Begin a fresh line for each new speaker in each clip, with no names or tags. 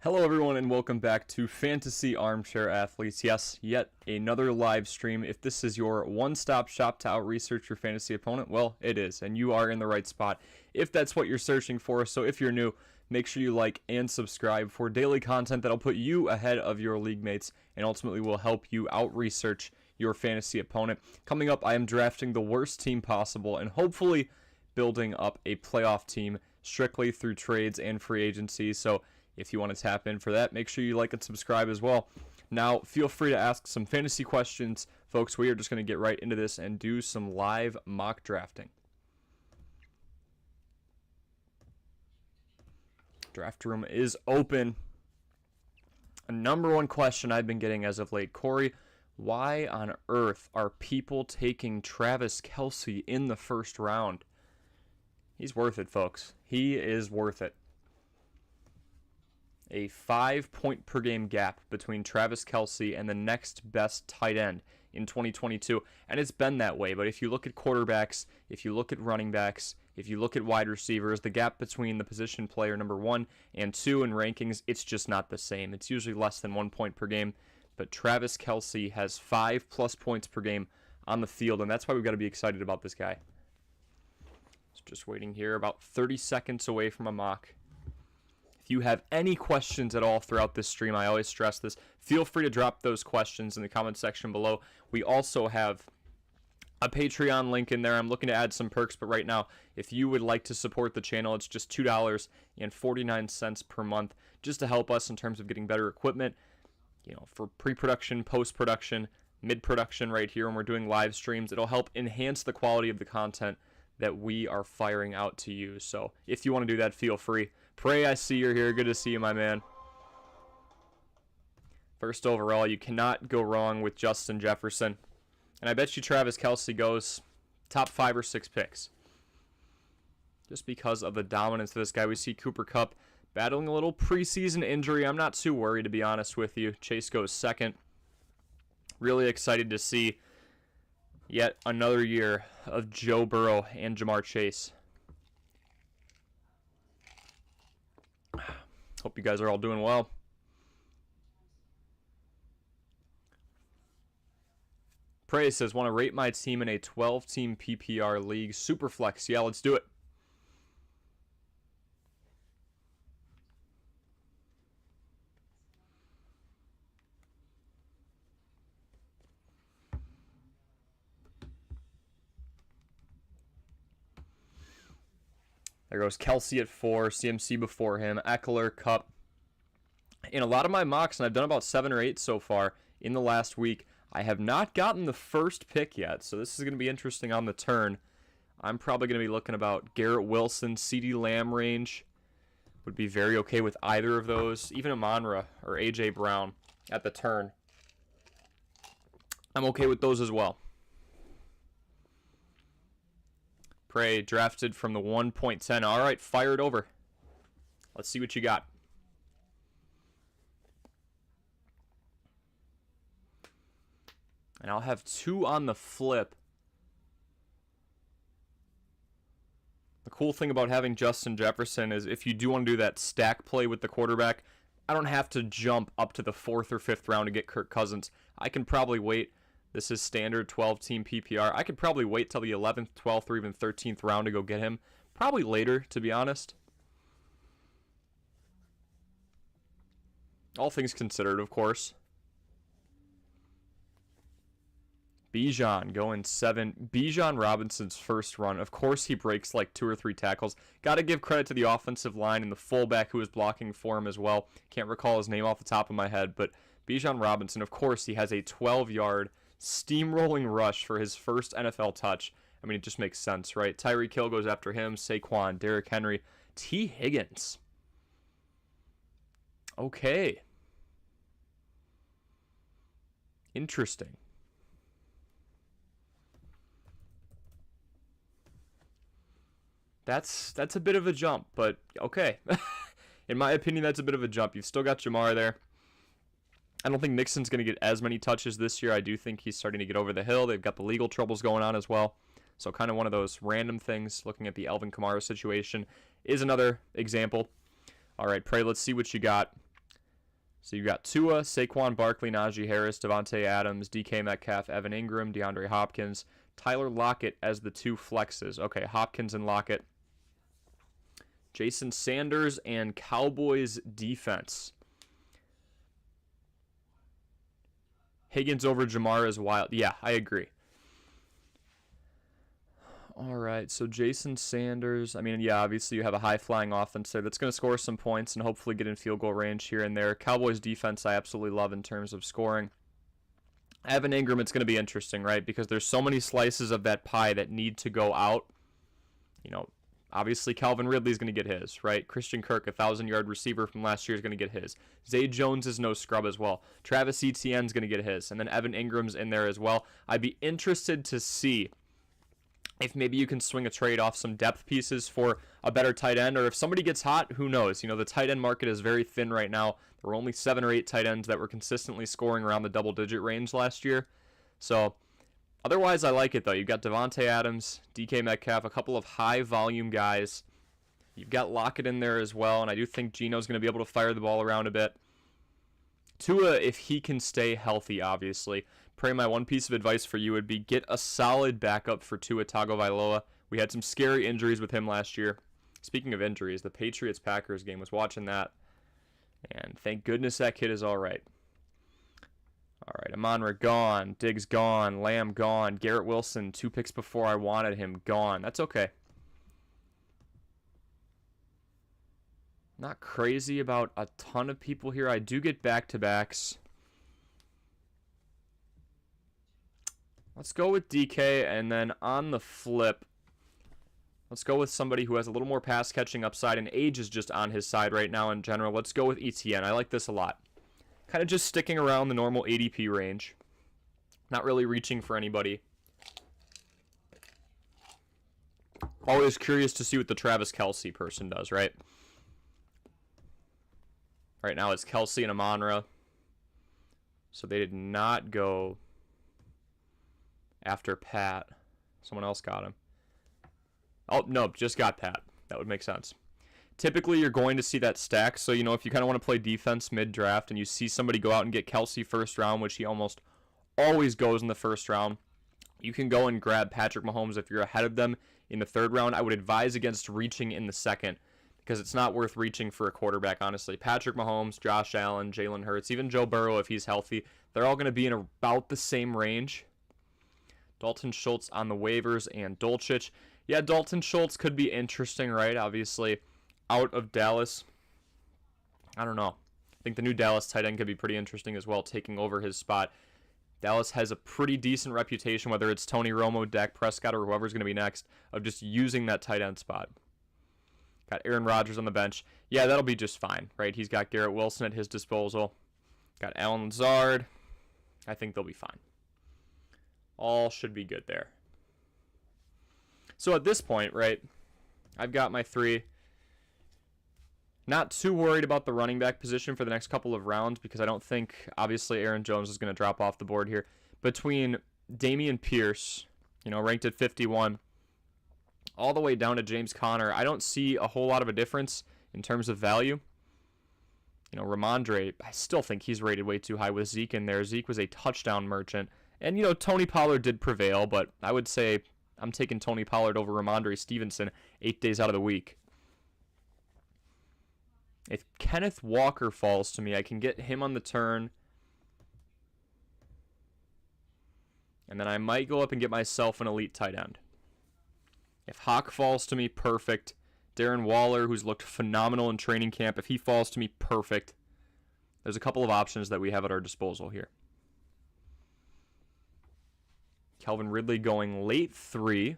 Hello everyone and welcome back to Fantasy Armchair Athletes. Yes, yet another live stream. If this is your one-stop shop to out-research your fantasy opponent, well, it is, and you are in the right spot if that's what you're searching for. So if you're new, make sure you like and subscribe for daily content that'll put you ahead of your league mates and ultimately will help you out-research your fantasy opponent. Coming up, I am drafting the worst team possible and hopefully building up a playoff team strictly through trades and free agency. So if you want to tap in for that, make sure you like and subscribe as well. Now, feel free to ask some fantasy questions. Folks, we are just going to get right into this and do some live mock drafting. Draft room is open. A number one question I've been getting as of late, Corey, why on earth are people taking Travis Kelce in the first round? He's worth it, folks. He is worth it. A 5-point per game gap between Travis Kelce and the next best tight end in 2022. And it's been that way. But if you look at quarterbacks, if you look at running backs, if you look at wide receivers, the gap between the position player number 1 and 2 in rankings, it's just not the same. It's usually less than 1 point per game. But Travis Kelce has 5+ points per game on the field. And that's why we've got to be excited about this guy. So just waiting here, about 30 seconds away from a mock. If you have any questions at all throughout this stream, I always stress this, feel free to drop those questions in the comment section below. We also have a Patreon link in there. I'm looking to add some perks, but right now, if you would like to support the channel, it's just $2.49 per month just to help us in terms of getting better equipment, you know, for pre-production, post-production, mid-production right here when we're doing live streams. It'll help enhance the quality of the content that we are firing out to you. So if you want to do that, feel free. Pray, I see you're here. Good to see you, my man. First overall, you cannot go wrong with Justin Jefferson. And I bet you Travis Kelce goes top 5 or 6 picks. Just because of the dominance of this guy. We see Cooper Kupp battling a little preseason injury. I'm not too worried, to be honest with you. Chase goes second. Really excited to see yet another year of Joe Burrow and Jamar Chase. Hope you guys are all doing well. Prey says, want to rate my team in a 12-team PPR league. Superflex. Yeah, let's do it. There goes Kelce at 4, CMC before him, Eckler, Kupp. In a lot of my mocks, and I've done about 7 or 8 so far in the last week, I have not gotten the first pick yet, so this is going to be interesting on the turn. I'm probably going to be looking about Garrett Wilson, CeeDee Lamb range. Would be very okay with either of those, even Amon-Ra or A.J. Brown at the turn. I'm okay with those as well. Prey drafted from the 1.10. All right, fire it over. Let's see what you got. And I'll have 2 on the flip. The cool thing about having Justin Jefferson is if you do want to do that stack play with the quarterback, I don't have to jump up to the 4th or 5th round to get Kirk Cousins. I can probably wait. This is standard 12-team PPR. I could probably wait till the 11th, 12th, or even 13th round to go get him. Probably later, to be honest. All things considered, of course. Bijan going 7. Bijan Robinson's first run. Of course he breaks like 2 or 3 tackles. Got to give credit to the offensive line and the fullback who was blocking for him as well. Can't recall his name off the top of my head, but Bijan Robinson, of course, he has a 12-yard steamrolling rush for his first NFL touch. I mean, it just makes sense, right? Tyreek Hill goes after him, Saquon, Derrick Henry, T. Higgins. Okay. Interesting. That's a bit of a jump, but okay. In my opinion, that's a bit of a jump. You've still got Jamar there. I don't think Mixon's going to get as many touches this year. I do think he's starting to get over the hill. They've got the legal troubles going on as well. So kind of one of those random things. Looking at the Alvin Kamara situation is another example. All right, Prey, let's see what you got. So you got Tua, Saquon Barkley, Najee Harris, Devontae Adams, DK Metcalf, Evan Ingram, DeAndre Hopkins, Tyler Lockett as the 2 flexes. Okay, Hopkins and Lockett. Jason Sanders and Cowboys defense. Higgins over Jamar is wild. Yeah, I agree. All right, so Jason Sanders. I mean, yeah, obviously you have a high-flying offense there that's going to score some points and hopefully get in field goal range here and there. Cowboys defense I absolutely love in terms of scoring. Evan Ingram, it's going to be interesting, right? Because there's so many slices of that pie that need to go out. You know, obviously Calvin Ridley's going to get his, right? Christian Kirk, 1,000-yard receiver from last year, is going to get his. Zay Jones is no scrub as well. Travis Etienne's going to get his. And then Evan Ingram's in there as well. I'd be interested to see if maybe you can swing a trade off some depth pieces for a better tight end, or if somebody gets hot, who knows? You know, the tight end market is very thin right now. There were only 7 or 8 tight ends that were consistently scoring around the double-digit range last year. So, otherwise, I like it, though. You've got Devontae Adams, DK Metcalf, a couple of high-volume guys. You've got Lockett in there as well, and I do think Geno's going to be able to fire the ball around a bit. Tua, if he can stay healthy, obviously. Pray, my one piece of advice for you would be get a solid backup for Tua Tagovailoa. We had some scary injuries with him last year. Speaking of injuries, the Patriots-Packers game, was watching that, and thank goodness that kid is all right. All right, Amon-Ra gone, Diggs gone, Lamb gone, Garrett Wilson, 2 picks before I wanted him, gone. That's okay. Not crazy about a ton of people here. I do get back-to-backs. Let's go with DK, and then on the flip, let's go with somebody who has a little more pass-catching upside, and age is just on his side right now in general. Let's go with ETN. I like this a lot. Kind of just sticking around the normal ADP range. Not really reaching for anybody. Always curious to see what the Travis Kelce person does, right? Right now it's Kelce and Amon-Ra. So they did not go after Pat. Someone else got him. Oh, no, just got Pat. That would make sense. Typically, you're going to see that stack. So, you know, if you kind of want to play defense mid-draft and you see somebody go out and get Kelce first round, which he almost always goes in the first round, you can go and grab Patrick Mahomes if you're ahead of them in the 3rd round. I would advise against reaching in the 2nd because it's not worth reaching for a quarterback, honestly. Patrick Mahomes, Josh Allen, Jalen Hurts, even Joe Burrow if he's healthy, they're all going to be in about the same range. Dalton Schultz on the waivers and Dulcich. Yeah, Dalton Schultz could be interesting, right? Obviously, out of Dallas. I don't know. I think the new Dallas tight end could be pretty interesting as well, taking over his spot. Dallas has a pretty decent reputation, whether it's Tony Romo, Dak Prescott, or whoever's going to be next, of just using that tight end spot. Got Aaron Rodgers on the bench. Yeah, that'll be just fine, right? He's got Garrett Wilson at his disposal. Got Allen Lazard. I think they'll be fine. All should be good there. So at this point, right, I've got my 3. Not too worried about the running back position for the next couple of rounds because I don't think, obviously, Aaron Jones is going to drop off the board here. Between Dameon Pierce, you know, ranked at 51, all the way down to James Conner, I don't see a whole lot of a difference in terms of value. You know, Ramondre, I still think he's rated way too high with Zeke in there. Zeke was a touchdown merchant. And, you know, Tony Pollard did prevail, but I would say I'm taking Tony Pollard over Ramondre Stevenson 8 days out of the week. If Kenneth Walker falls to me, I can get him on the turn. And then I might go up and get myself an elite tight end. If Hawk falls to me, perfect. Darren Waller, who's looked phenomenal in training camp, if he falls to me, perfect. There's a couple of options that we have at our disposal here. Calvin Ridley going late 3,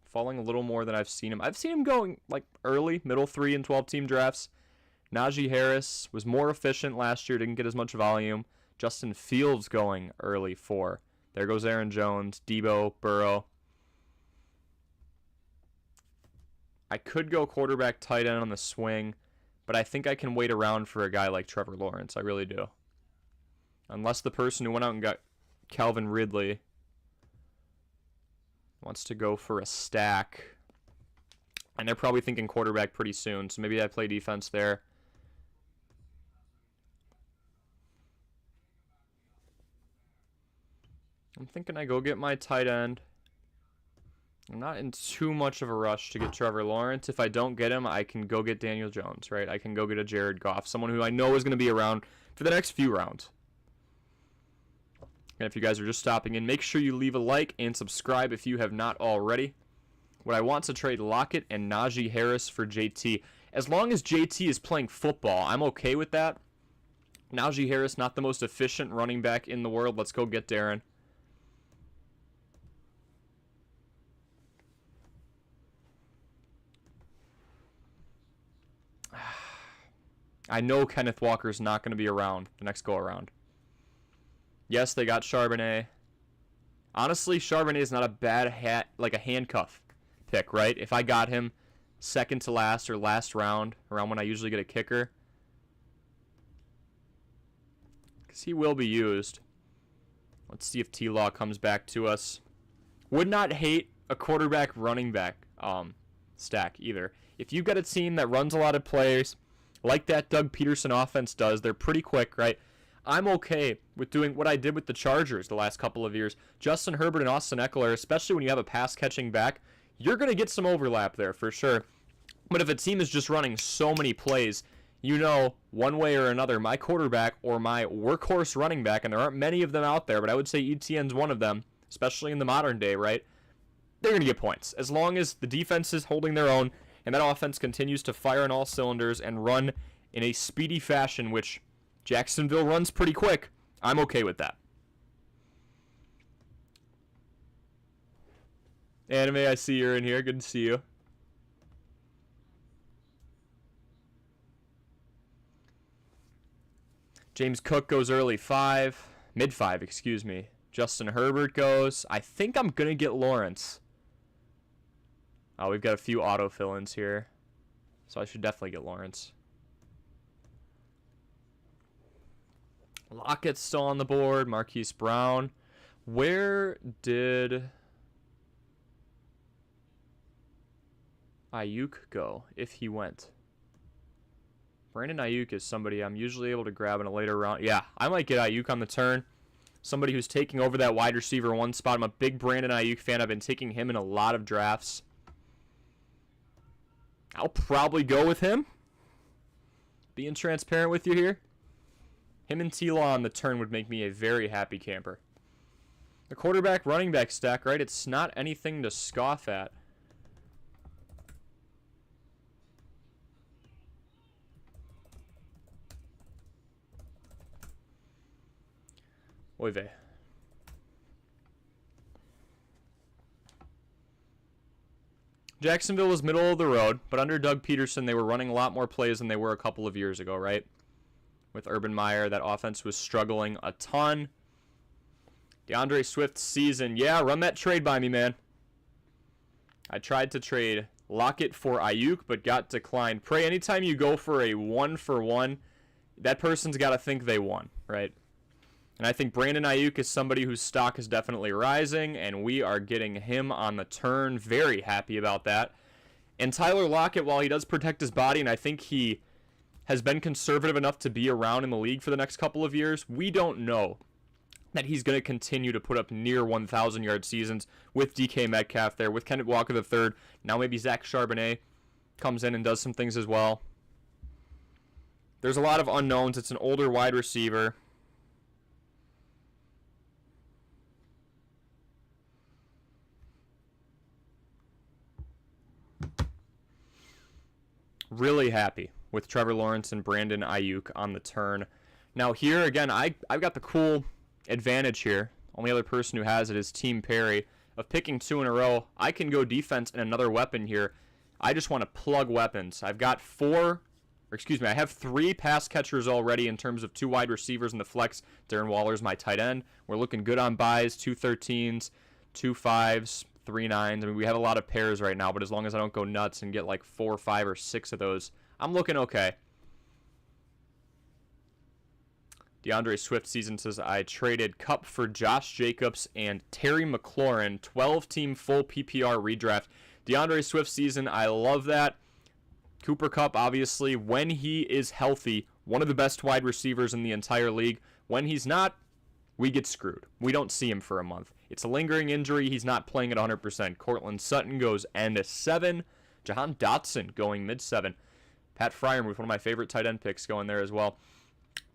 falling a little more than I've seen him. I've seen him going like early, middle 3 in 12-team drafts. Najee Harris was more efficient last year, didn't get as much volume. Justin Fields going early 4. There goes Aaron Jones, Debo, Burrow. I could go quarterback tight end on the swing, but I think I can wait around for a guy like Trevor Lawrence. I really do. Unless the person who went out and got Calvin Ridley wants to go for a stack. And they're probably thinking quarterback pretty soon, so maybe I play defense there. I'm thinking I go get my tight end. I'm not in too much of a rush to get Trevor Lawrence. If I don't get him, I can go get Daniel Jones, right? I can go get a Jared Goff, someone who I know is going to be around for the next few rounds. And if you guys are just stopping in, make sure you leave a like and subscribe if you have not already. Would I want to trade Lockett and Najee Harris for JT? As long as JT is playing football, I'm okay with that. Najee Harris, not the most efficient running back in the world. Let's go get Darren. I know Kenneth Walker's not going to be around the next go-around. Yes, they got Charbonnet. Honestly, Charbonnet is not a bad like a handcuff pick, right? If I got him second to last or last round, around when I usually get a kicker, because he will be used. Let's see if T-Law comes back to us. Would not hate a quarterback running back stack either. If you've got a team that runs a lot of players, like that Doug Peterson offense does, they're pretty quick, right? I'm okay with doing what I did with the Chargers the last couple of years. Justin Herbert and Austin Eckler, especially when you have a pass-catching back, you're going to get some overlap there for sure. But if a team is just running so many plays, you know, one way or another, my quarterback or my workhorse running back, and there aren't many of them out there, but I would say ETN's one of them, especially in the modern day, right? They're going to get points. As long as the defense is holding their own, and that offense continues to fire on all cylinders and run in a speedy fashion, which Jacksonville runs pretty quick, I'm okay with that. Anime, I see you're in here. Good to see you. James Cook goes early 5. Mid 5, excuse me. Justin Herbert goes. I think I'm going to get Lawrence. Oh, we've got a few auto-fill-ins here. So I should definitely get Lawrence. Lockett's still on the board. Marquise Brown. Where did Ayuk go, if he went? Brandon Ayuk is somebody I'm usually able to grab in a later round. Yeah, I might get Ayuk on the turn. Somebody who's taking over that wide receiver 1 spot. I'm a big Brandon Ayuk fan. I've been taking him in a lot of drafts. I'll probably go with him. Being transparent with you here. Him and T-Law on the turn would make me a very happy camper. The quarterback running back stack, right? It's not anything to scoff at. Oy vey. Jacksonville was middle of the road, but under Doug Peterson, they were running a lot more plays than they were a couple of years ago, right? With Urban Meyer, that offense was struggling a ton. DeAndre Swift's season. Yeah, run that trade by me, man. I tried to trade Lockett for Ayuk, but got declined. Pray, anytime you go for a 1-for-1, that person's got to think they won, right? And I think Brandon Ayuk is somebody whose stock is definitely rising, and we are getting him on the turn. Very happy about that. And Tyler Lockett, while he does protect his body, and I think he has been conservative enough to be around in the league for the next couple of years, we don't know that he's going to continue to put up near 1,000-yard seasons with DK Metcalf there, with Kenneth Walker III. Now maybe Zach Charbonnet comes in and does some things as well. There's a lot of unknowns. It's an older wide receiver. Really happy with Trevor Lawrence and Brandon Ayuk on the turn. Now here, again, I've got the cool advantage here. Only other person who has it is Team Perry. Of picking 2 in a row, I can go defense and another weapon here. I just want to plug weapons. I've got I have 3 pass catchers already in terms of 2 wide receivers in the flex. Darren Waller's my tight end. We're looking good on buys, 2 13s, 2 5s, 3 9s. I mean, we have a lot of pairs right now, but as long as I don't go nuts and get like 4, 5, or 6 of those, I'm looking okay. DeAndre Swift season says, I traded Kupp for Josh Jacobs and Terry McLaurin, 12-team full PPR redraft. DeAndre Swift season, I love that. Cooper Kupp, obviously, when he is healthy, one of the best wide receivers in the entire league. When he's not, we get screwed. We don't see him for a month. It's a lingering injury. He's not playing at 100%. Cortland Sutton goes end of 7. Jahan Dotson going mid-7. Pat Freiermuth, one of my favorite tight end picks, going there as well.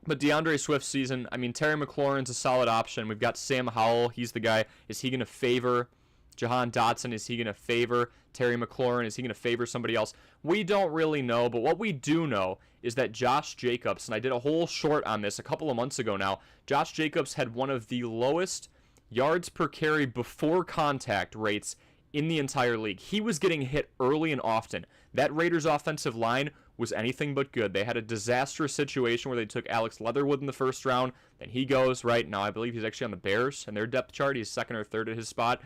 But DeAndre Swift's season, I mean, Terry McLaurin's a solid option. We've got Sam Howell. He's the guy. Is he going to favor Jahan Dotson? Is he going to favor Terry McLaurin? Is he going to favor somebody else? We don't really know, but what we do know is that Josh Jacobs, and I did a whole short on this a couple of months ago now, Josh Jacobs had one of the lowest yards per carry before contact rates in the entire league. He was getting hit early and often. That Raiders offensive line was anything but good. They had a disastrous situation where they took Alex Leatherwood in the first round. Then he goes, right now I believe he's actually on the Bears and their depth chart. He's second or third at his spot.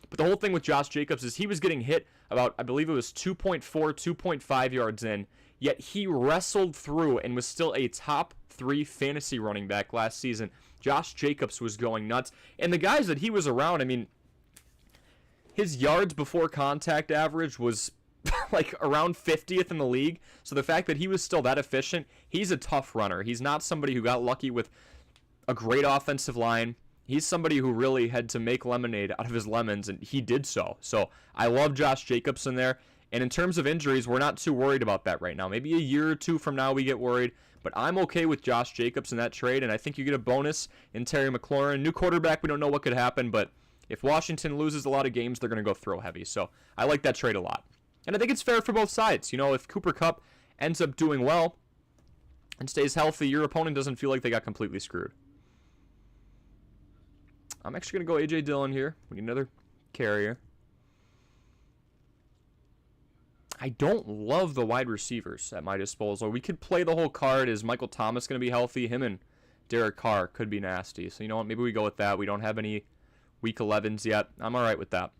But the whole thing with Josh Jacobs is he was getting hit about, I believe it was 2.4, 2.5 yards in, yet he wrestled through and was still a top 3 fantasy running back last season. Josh Jacobs was going nuts. And the guys that he was around, I mean, his yards before contact average was like around 50th in the league. So the fact that he was still that efficient, he's a tough runner. He's not somebody who got lucky with a great offensive line. He's somebody who really had to make lemonade out of his lemons, and he did so. So I love Josh Jacobs in there. And in terms of injuries, we're not too worried about that right now. Maybe a year or two from now we get worried. But I'm okay with Josh Jacobs in that trade, and I think you get a bonus in Terry McLaurin. New quarterback, we don't know what could happen, but if Washington loses a lot of games, they're going to go throw heavy. So I like that trade a lot. And I think it's fair for both sides. You know, if Cooper Kupp ends up doing well and stays healthy, your opponent doesn't feel like they got completely screwed. I'm actually going to go A.J. Dillon here. We need another carrier. I don't love the wide receivers at my disposal. We could play the whole card. Is Michael Thomas going to be healthy? Him and Derek Carr could be nasty. So you know what? Maybe we go with that. We don't have any Week 11s yet. I'm all right with that.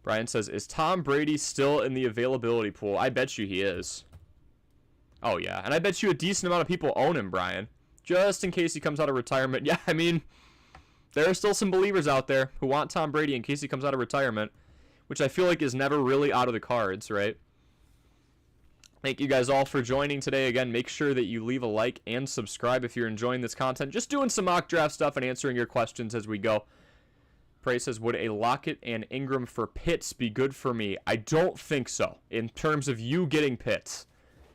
Brian says, is Tom Brady still in the availability pool? I bet you he is. Oh, yeah. And I bet you a decent amount of people own him, Brian. Just in case he comes out of retirement. Yeah, I mean, there are still some believers out there who want Tom Brady in case he comes out of retirement, which I feel like is never really out of the cards, right? Thank you guys all for joining today. Again, make sure that you leave a like and subscribe if you're enjoying this content. Just doing some mock draft stuff and answering your questions as we go. Prey says, would a Lockett and Ingram for Pitts be good for me? I don't think so, in terms of you getting Pitts.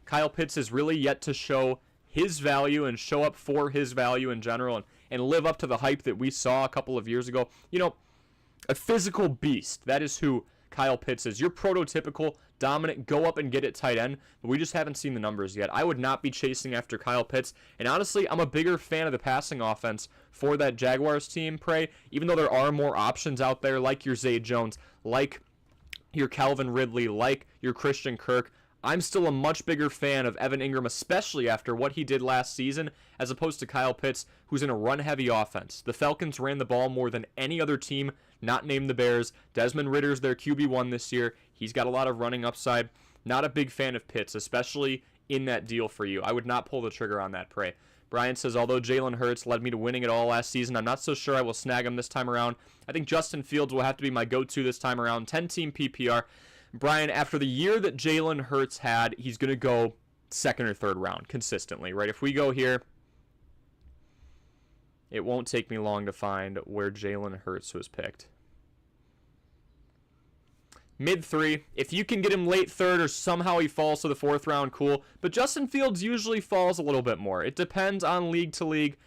Kyle Pitts has really yet to show his value and show up for his value in general and live up to the hype that we saw a couple of years ago. You know, a physical beast. That is who Kyle Pitts is. You're prototypical, dominant, go up and get it tight end, but we just haven't seen the numbers yet. I would not be chasing after Kyle Pitts, and honestly, I'm a bigger fan of the passing offense for that Jaguars team, Prey, even though there are more options out there, like your Zay Jones, like your Calvin Ridley, like your Christian Kirk. I'm still a much bigger fan of Evan Ingram, especially after what he did last season, as opposed to Kyle Pitts, who's in a run-heavy offense. The Falcons ran the ball more than any other team, not named the Bears. Desmond Ritter's their QB1 this year. He's got a lot of running upside. Not a big fan of Pitts, especially in that deal for you. I would not pull the trigger on that, Prey. Brian says, although Jalen Hurts led me to winning it all last season, I'm not so sure I will snag him this time around. I think Justin Fields will have to be my go-to this time around. 10-team PPR. Brian, after the year that Jalen Hurts had, he's going to go second or third round consistently, right? If we go here, it won't take me long to find where Jalen Hurts was picked. Mid-3. If you can get him late third or somehow he falls to the fourth round, cool. But Justin Fields usually falls a little bit more. It depends on league to league.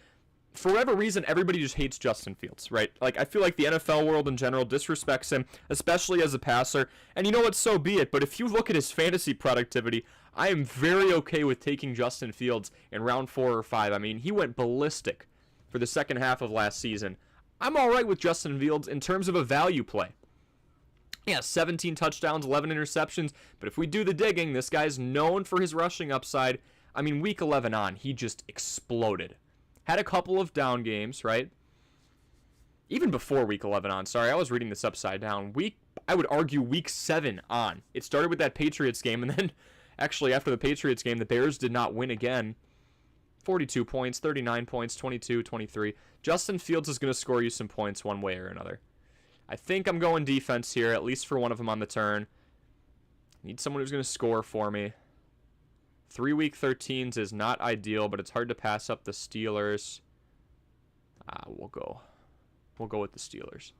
For whatever reason, everybody just hates Justin Fields, right? Like, I feel like the NFL world in general disrespects him, especially as a passer. And you know what? So be it. But if you look at his fantasy productivity, I am very okay with taking Justin Fields in round 4 or 5. I mean, he went ballistic for the second half of last season. I'm all right with Justin Fields in terms of a value play. Yeah, 17 touchdowns, 11 interceptions. But if we do the digging, this guy's known for his rushing upside. I mean, week 11 on, he just exploded. Had a couple of down games, right? Even before week 11 on. Sorry, I was reading this upside down. I would argue week 7 on. It started with that Patriots game, and then actually after the Patriots game, the Bears did not win again. 42 points, 39 points, 22, 23. Justin Fields is going to score you some points one way or another. I think I'm going defense here, at least for one of them on the turn. Need someone who's going to score for me. 3 week 13s is not ideal, but it's hard to pass up the Steelers. We'll go with the Steelers.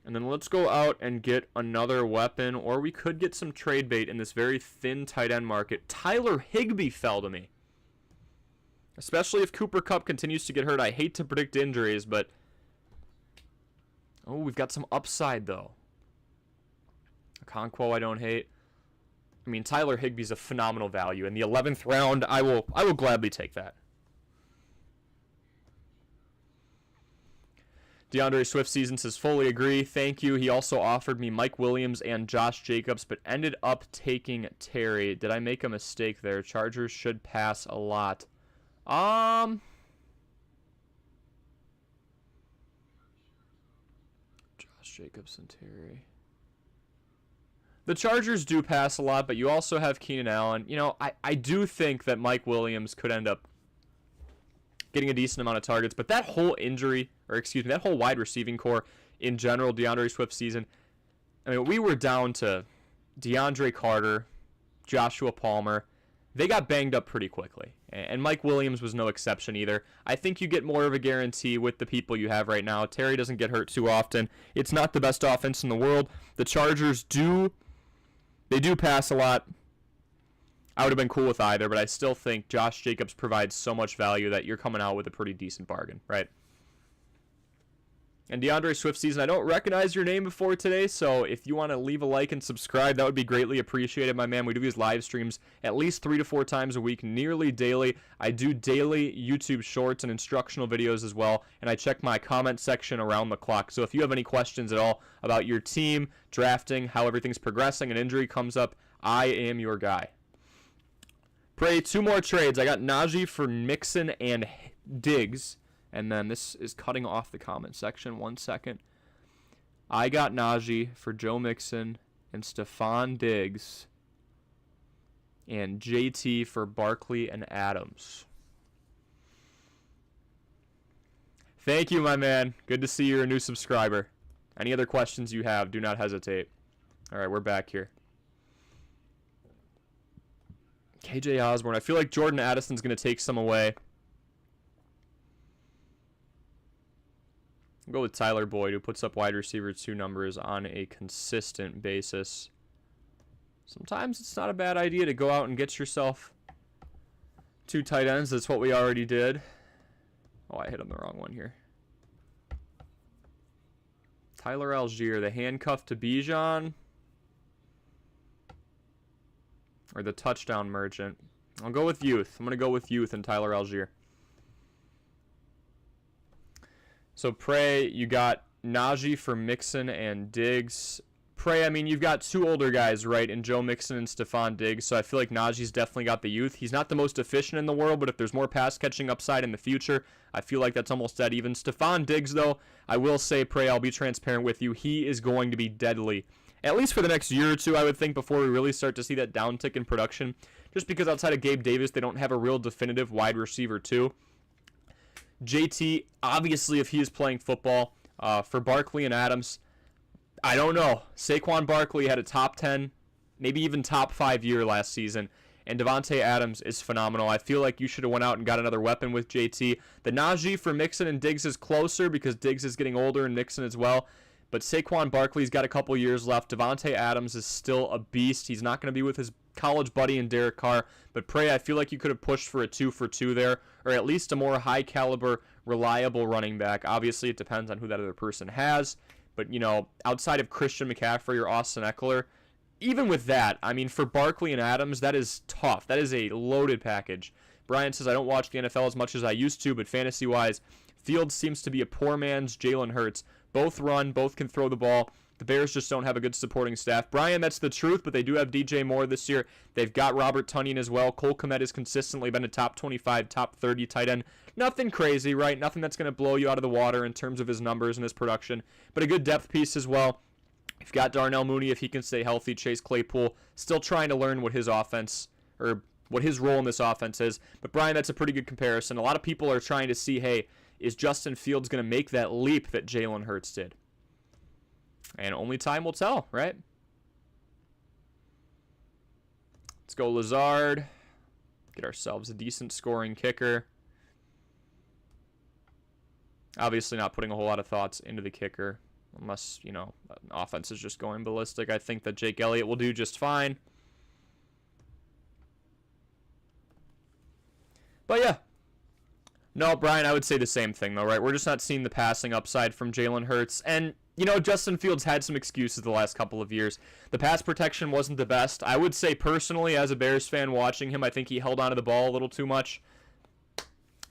And then let's go out and get another weapon, or we could get some trade bait in this very thin tight end market. Tyler Higbee fell to me. Especially if Cooper Kupp continues to get hurt. I hate to predict injuries, but... Oh, we've got some upside, though. Okonkwo I don't hate. I mean, Tyler Higbee's a phenomenal value. In the 11th round, I will gladly take that. DeAndre Swift season says, fully agree. Thank you. He also offered me Mike Williams and Josh Jacobs, but ended up taking Terry. Did I make a mistake there? Chargers should pass a lot. Josh Jacobs and Terry. The Chargers do pass a lot, but you also have Keenan Allen. You know, I do think that Mike Williams could end up getting a decent amount of targets, but that whole that whole wide receiving core in general, DeAndre Swift season, I mean, we were down to DeAndre Carter, Joshua Palmer. They got banged up pretty quickly, and Mike Williams was no exception either. I think you get more of a guarantee with the people you have right now. Terry doesn't get hurt too often. It's not the best offense in the world. The Chargers do pass a lot. I would have been cool with either, but I still think Josh Jacobs provides so much value that you're coming out with a pretty decent bargain, right? And DeAndre Swift season, I don't recognize your name before today, so if you want to leave a like and subscribe, that would be greatly appreciated, my man. We do these live streams at least 3 to 4 times a week, nearly daily. I do daily YouTube shorts and instructional videos as well, and I check my comment section around the clock. So if you have any questions at all about your team, drafting, how everything's progressing, an injury comes up, I am your guy. Pray 2 more trades. I got Najee for Mixon and Diggs. And then this is cutting off the comment section. 1 second. I got Najee for Joe Mixon and Stephon Diggs. And JT for Barkley and Adams. Thank you, my man. Good to see you're a new subscriber. Any other questions you have, do not hesitate. All right, we're back here. KJ Osborne. I feel like Jordan Addison's going to take some away. I'll go with Tyler Boyd, who puts up wide receiver 2 numbers on a consistent basis. Sometimes it's not a bad idea to go out and get yourself 2 tight ends. That's what we already did. Oh, I hit him the wrong one here. Tyler Algier, the handcuff to Bijan. Or the touchdown merchant. I'll go with youth. I'm going to go with youth and Tyler Algier. So Pray, you got Najee for Mixon and Diggs. Pray, I mean, you've got 2 older guys, right, in Joe Mixon and Stephon Diggs, so I feel like Najee's definitely got the youth. He's not the most efficient in the world, but if there's more pass-catching upside in the future, I feel like that's almost dead even. Stephon Diggs, though, I will say, Pray, I'll be transparent with you, he is going to be deadly. At least for the next year or 2, I would think, before we really start to see that downtick in production. Just because outside of Gabe Davis, they don't have a real definitive wide receiver, too. JT, obviously, if he is playing football, for Barkley and Adams, I don't know. Saquon Barkley had a top 10, maybe even top 5 year last season, and Davante Adams is phenomenal. I feel like you should have went out and got another weapon with JT. The Najee for Mixon and Diggs is closer because Diggs is getting older and Mixon as well. But Saquon Barkley's got a couple years left. Davante Adams is still a beast. He's not going to be with his college buddy in Derek Carr. But Pray, I feel like you could have pushed for a 2-for-2 there, or at least a more high-caliber, reliable running back. Obviously, it depends on who that other person has. But, you know, outside of Christian McCaffrey or Austin Eckler, even with that, I mean, for Barkley and Adams, that is tough. That is a loaded package. Brian says, I don't watch the NFL as much as I used to, but fantasy-wise, Fields seems to be a poor man's Jalen Hurts. Both run, both can throw the ball. The Bears just don't have a good supporting staff. Brian, that's the truth, but they do have DJ Moore this year. They've got Robert Tonyan as well. Cole Kmet has consistently been a top 25, top 30 tight end. Nothing crazy, right? Nothing that's going to blow you out of the water in terms of his numbers and his production, but a good depth piece as well. You've got Darnell Mooney if he can stay healthy. Chase Claypool still trying to learn what his offense, or what his role in this offense is. But Brian, that's a pretty good comparison. A lot of people are trying to see, hey, is Justin Fields going to make that leap that Jalen Hurts did? And only time will tell, right? Let's go Lazard. get ourselves a decent scoring kicker. Obviously not putting a whole lot of thoughts into the kicker, unless, you know, offense is just going ballistic. I think that Jake Elliott will do just fine. But yeah. No, Brian, I would say the same thing, though, right? We're just not seeing the passing upside from Jalen Hurts. And, you know, Justin Fields had some excuses the last couple of years. The pass protection wasn't the best. I would say, personally, as a Bears fan watching him, I think he held onto the ball a little too much.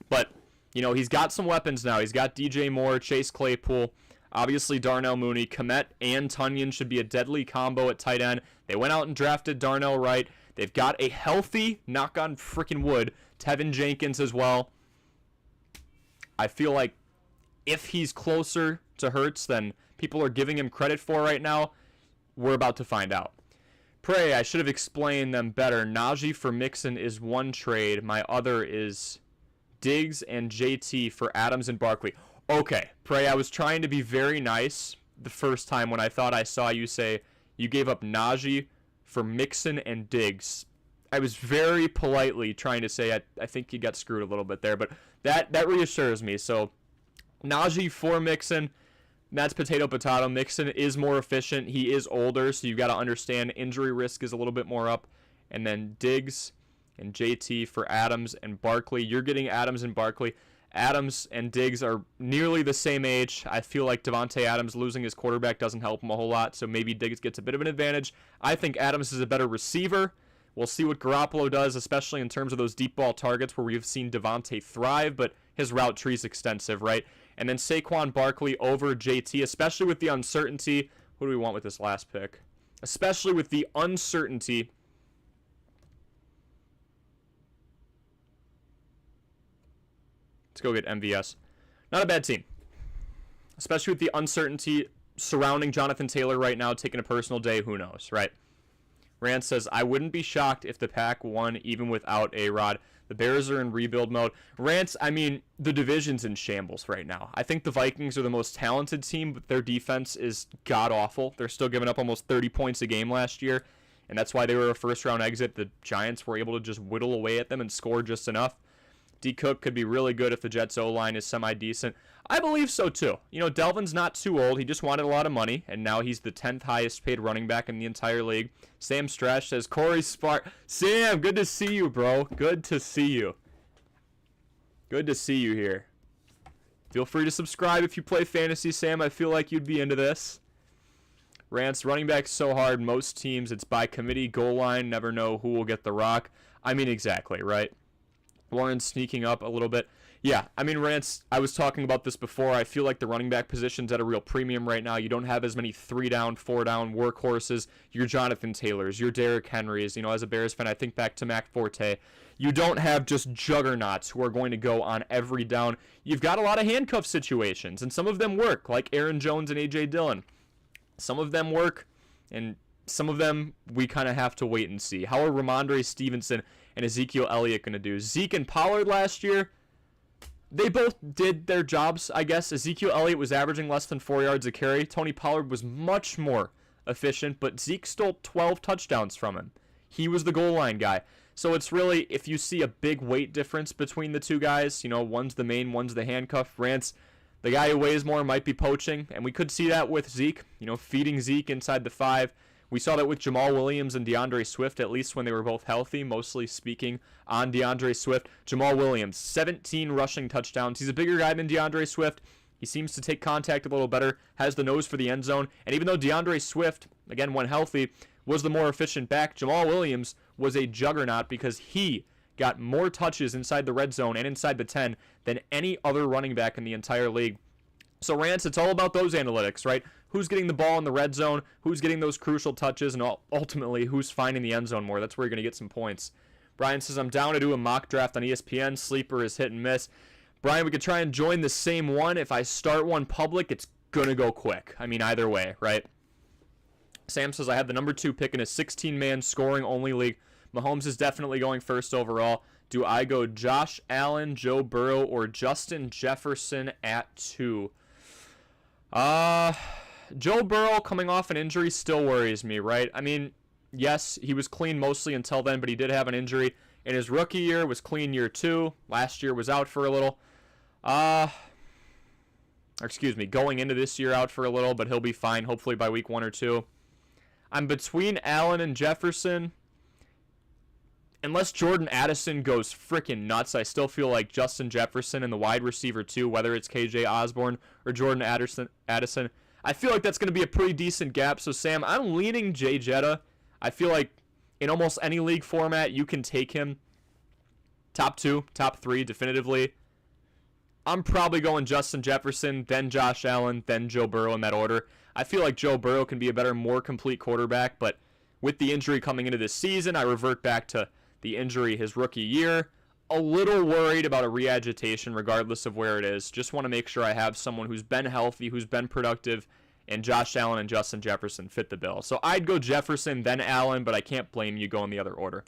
But, you know, he's got some weapons now. He's got DJ Moore, Chase Claypool, obviously Darnell Mooney. Kmet and Tonyan should be a deadly combo at tight end. They went out and drafted Darnell Wright. They've got a healthy, knock on freaking wood, Tevin Jenkins as well. I feel like if he's closer to Hurts than people are giving him credit for right now, we're about to find out. Pray, I should have explained them better. Najee for Mixon is one trade. My other is Diggs and JT for Adams and Barkley. Okay, Pray, I was trying to be very nice the first time when I thought I saw you say you gave up Najee for Mixon and Diggs. I was very politely trying to say I think you got screwed a little bit there, but that reassures me. So Najee for Mixon, that's potato. Mixon is more efficient. He is older, so you've got to understand injury risk is a little bit more up. And then Diggs and JT for Adams and Barkley. You're getting Adams and Barkley. Adams and Diggs are nearly the same age. I feel like Devontae Adams losing his quarterback doesn't help him a whole lot, so maybe Diggs gets a bit of an advantage. I think Adams is a better receiver. We'll see what Garoppolo does, especially in terms of those deep ball targets where we've seen Devontae thrive, but his route tree is extensive, right? And then Saquon Barkley over JT, especially with the uncertainty. What do we want with this last pick? Especially with the uncertainty. Let's go get MVS. Not a bad team. Especially with the uncertainty surrounding Jonathan Taylor right now, taking a personal day, who knows, right? Rand says, I wouldn't be shocked if the Pack won even without A-Rod. The Bears are in rebuild mode. Rance, I mean, the division's in shambles right now. I think the Vikings are the most talented team, but their defense is god-awful. They're still giving up almost 30 points a game last year, and that's why they were a first-round exit. The Giants were able to just whittle away at them and score just enough. D. Cook could be really good if the Jets' O-line is semi-decent. I believe so, too. You know, Delvin's not too old. He just wanted a lot of money, and now he's the 10th highest-paid running back in the entire league. Sam Strash says, Corey Spark. Sam, good to see you, bro. Good to see you. Good to see you here. Feel free to subscribe if you play fantasy, Sam. I feel like you'd be into this. Rants, running back so hard. Most teams, it's by committee, goal line, never know who will get the rock. I mean, exactly, right? Warren sneaking up a little bit. Yeah, I mean, Rance, I was talking about this before. I feel like the running back position's at a real premium right now. You don't have as many 3-down, 4-down workhorses. Your Jonathan Taylors, your Derrick Henrys. You know, as a Bears fan, I think back to Mac Forte. You don't have just juggernauts who are going to go on every down. You've got a lot of handcuff situations, and some of them work, like Aaron Jones and A.J. Dillon. Some of them work, and some of them we kind of have to wait and see. How are Ramondre Stevenson and Ezekiel Elliott going to do? Zeke and Pollard last year, they both did their jobs, I guess. Ezekiel Elliott was averaging less than 4 yards a carry. Tony Pollard was much more efficient, but Zeke stole 12 touchdowns from him. He was the goal line guy. So it's really, if you see a big weight difference between the two guys, you know, one's the main, one's the handcuff. Rance, the guy who weighs more might be poaching, and we could see that with Zeke, you know, feeding Zeke inside the 5. We saw that with Jamal Williams and DeAndre Swift, at least when they were both healthy, mostly speaking on DeAndre Swift. Jamal Williams, 17 rushing touchdowns. He's a bigger guy than DeAndre Swift. He seems to take contact a little better, has the nose for the end zone. And even though DeAndre Swift, again, when healthy, was the more efficient back, Jamal Williams was a juggernaut because he got more touches inside the red zone and inside the 10 than any other running back in the entire league. So, Rance, it's all about those analytics, right? Who's getting the ball in the red zone, who's getting those crucial touches, and ultimately who's finding the end zone more. That's where you're going to get some points. Brian says, I'm down to do a mock draft on ESPN. Sleeper is hit and miss. Brian, we could try and join the same one. If I start one public, it's going to go quick. I mean, either way, right? Sam says, I have the number 2 pick in a 16-man scoring-only league. Mahomes is definitely going first overall. Do I go Josh Allen, Joe Burrow, or Justin Jefferson at 2? Joe Burrow coming off an injury still worries me, right? I mean, yes, he was clean mostly until then, but he did have an injury. in his rookie year, was clean year 2. Last year was out for a little. Going into this year out for a little, but he'll be fine hopefully by week 1 or 2. I'm between Allen and Jefferson. Unless Jordan Addison goes freaking nuts, I still feel like Justin Jefferson and the wide receiver 2, whether it's KJ Osborne or Jordan Addison, I feel like that's going to be a pretty decent gap. So, Sam, I'm leaning Jay Jetta. I feel like in almost any league format, you can take him top 2, top 3 definitively. I'm probably going Justin Jefferson, then Josh Allen, then Joe Burrow in that order. I feel like Joe Burrow can be a better, more complete quarterback, but with the injury coming into this season, I revert back to the injury his rookie year. A little worried about a re-agitation regardless of where it is. Just want to make sure I have someone who's been healthy, who's been productive, and Josh Allen and Justin Jefferson fit the bill. So I'd go Jefferson, then Allen, but I can't blame you going the other order.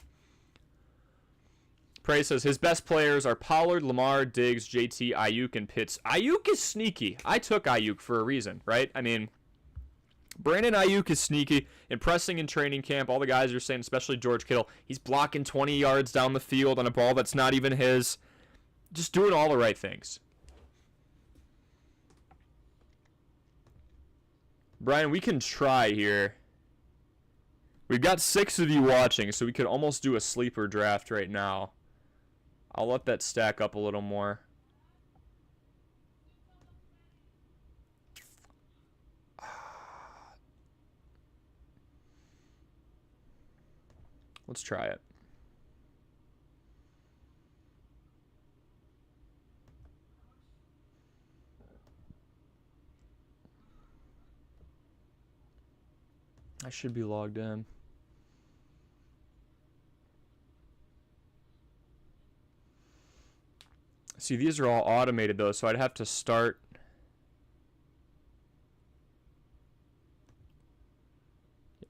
Prey says his best players are Pollard, Lamar, Diggs, JT, Ayuk, and Pitts. Ayuk is sneaky. I took Ayuk for a reason, right? I mean, Brandon Ayuk is sneaky, impressing in training camp. All the guys are saying, especially George Kittle, he's blocking 20 yards down the field on a ball that's not even his. Just doing all the right things. Brian, we can try here. We've got 6 of you watching, so we could almost do a sleeper draft right now. I'll let that stack up a little more. Let's try it. I should be logged in. See, these are all automated though, so I'd have to start.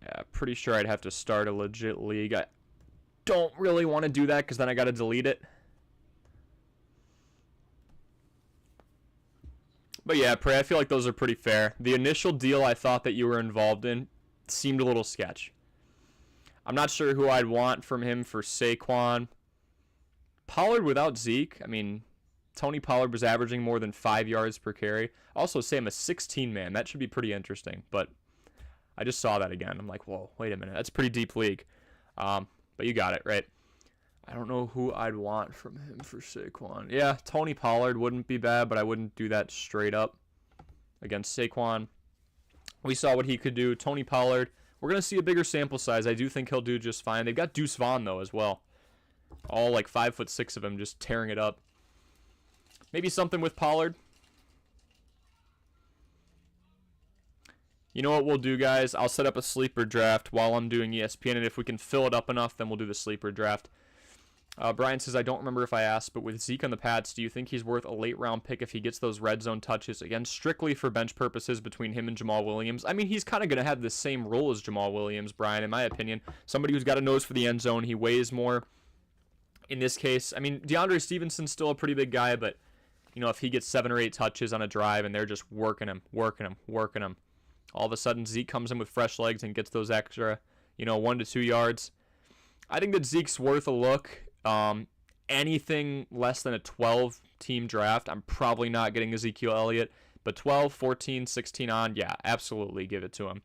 Yeah, pretty sure I'd have to start a legit league. I don't really want to do that because then I got to delete it. But yeah, Prey, I feel like those are pretty fair. The initial deal I thought that you were involved in seemed a little sketch. I'm not sure who I'd want from him for Saquon. Pollard without Zeke, I mean, Tony Pollard was averaging more than 5 yards per carry. Also, Sam, a 16-man. That should be pretty interesting. But I just saw that again. I'm like, whoa, wait a minute. That's a pretty deep league. But you got it, right? I don't know who I'd want from him for Saquon. Yeah, Tony Pollard wouldn't be bad, but I wouldn't do that straight up against Saquon. We saw what he could do. Tony Pollard, we're going to see a bigger sample size. I do think he'll do just fine. They've got Deuce Vaughn, though, as well. All like 5'6" of him just tearing it up. Maybe something with Pollard. You know what we'll do, guys? I'll set up a sleeper draft while I'm doing ESPN, and if we can fill it up enough, then we'll do the sleeper draft. Brian says, I don't remember if I asked, but with Zeke on the Pats, do you think he's worth a late-round pick if he gets those red zone touches? Again, strictly for bench purposes between him and Jamal Williams. I mean, he's kind of going to have the same role as Jamal Williams, Brian, in my opinion. Somebody who's got a nose for the end zone. He weighs more. In this case, I mean, DeAndre Stevenson's still a pretty big guy, but, you know, if he gets 7 or 8 touches on a drive and they're just working him, all of a sudden Zeke comes in with fresh legs and gets those extra, 1 to 2 yards. I think that Zeke's worth a look. Anything less than a 12-team draft, I'm probably not getting Ezekiel Elliott. But 12, 14, 16 on, yeah, absolutely give it to him.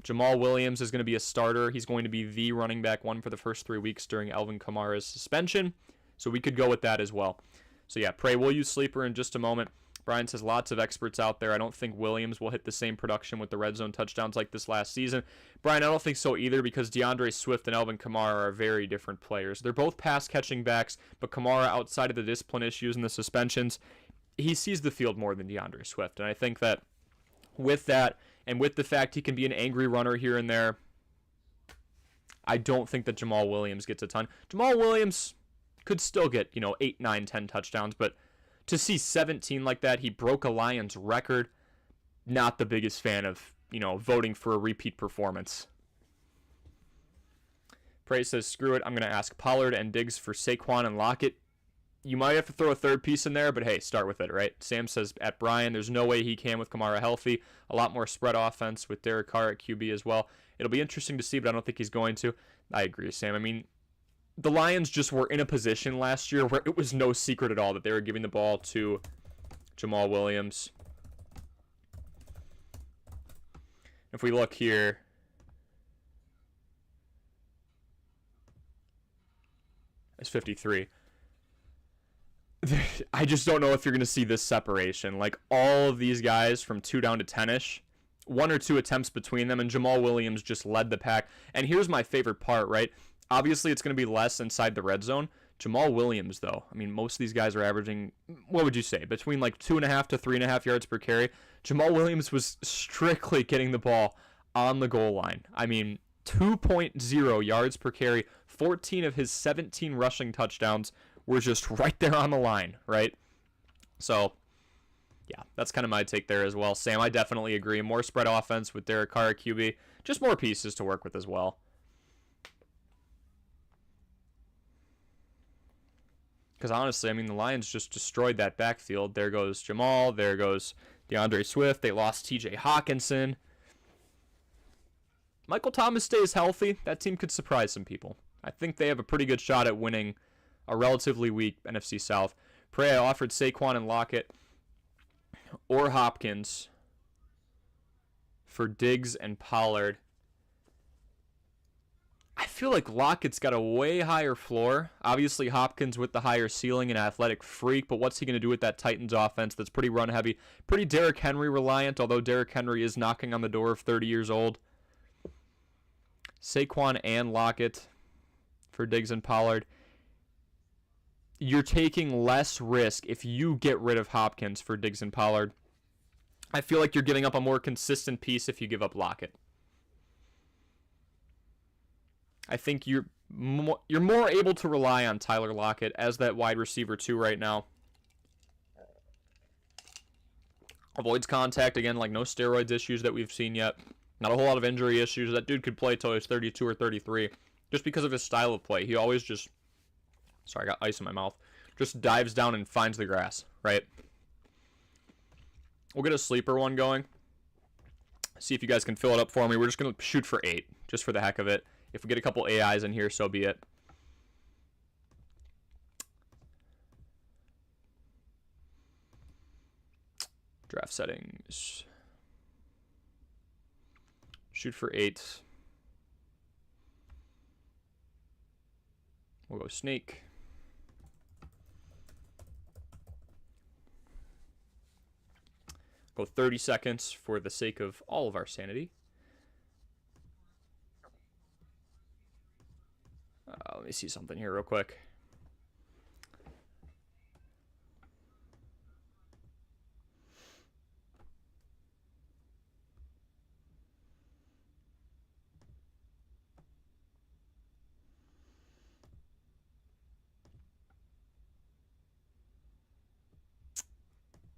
Jamal Williams is going to be a starter. He's going to be the running back one for the first 3 weeks during Alvin Kamara's suspension. So we could go with that as well. So yeah, Prey, we'll use Sleeper in just a moment. Brian says lots of experts out there. I don't think Williams will hit the same production with the red zone touchdowns like this last season. Brian, I don't think so either because DeAndre Swift and Alvin Kamara are very different players. They're both pass-catching backs, but Kamara, outside of the discipline issues and the suspensions, he sees the field more than DeAndre Swift. And I think that with that, and with the fact he can be an angry runner here and there, I don't think that Jamal Williams gets a ton. Jamal Williams could still get, 8, 9, 10 touchdowns, but to see 17 like that, he broke a Lions record. Not the biggest fan of, voting for a repeat performance. Prey says, screw it, I'm going to ask Pollard and Diggs for Saquon and Lockett. You might have to throw a third piece in there, but hey, start with it, right? Sam says, at Brian, there's no way he can with Kamara healthy. A lot more spread offense with Derek Carr at QB as well. It'll be interesting to see, but I don't think he's going to. I agree, Sam. I mean, the Lions just were in a position last year where it was no secret at all that they were giving the ball to Jamal Williams. If we look here, it's 53. I just don't know if you're going to see this separation. Like, all of these guys from 2 down to 10-ish, 1 or 2 attempts between them, and Jamal Williams just led the pack. And here's my favorite part, right? Obviously, it's going to be less inside the red zone. Jamal Williams, though, I mean, most of these guys are averaging, what would you say, between like 2.5 to 3.5 yards per carry. Jamal Williams was strictly getting the ball on the goal line. I mean, 2.0 yards per carry. 14 of his 17 rushing touchdowns were just right there on the line, right? So, yeah, that's kind of my take there as well. Sam, I definitely agree. More spread offense with Derek Carr at QB. Just more pieces to work with as well. Because honestly, I mean, the Lions just destroyed that backfield. There goes Jamal. There goes DeAndre Swift. They lost TJ Hawkinson. Michael Thomas stays healthy. That team could surprise some people. I think they have a pretty good shot at winning a relatively weak NFC South. Pray I offered Saquon and Lockett or Hopkins for Diggs and Pollard. I feel like Lockett's got a way higher floor. Obviously, Hopkins with the higher ceiling and athletic freak, but what's he going to do with that Titans offense that's pretty run-heavy? Pretty Derrick Henry reliant, although Derrick Henry is knocking on the door of 30 years old. Saquon and Lockett for Diggs and Pollard. You're taking less risk if you get rid of Hopkins for Diggs and Pollard. I feel like you're giving up a more consistent piece if you give up Lockett. I think you're more able to rely on Tyler Lockett as that wide receiver 2 right now. Avoids contact, again, like no steroids issues that we've seen yet. Not a whole lot of injury issues. That dude could play till he's 32 or 33 just because of his style of play. He always just, sorry, I got ice in my mouth, just dives down and finds the grass, right? We'll get a sleeper one going. See if you guys can fill it up for me. We're just going to shoot for 8 just for the heck of it. If we get a couple AIs in here, so be it. Draft settings. Shoot for 8. We'll go snake. Go 30 seconds for the sake of all of our sanity. Let me see something here real quick.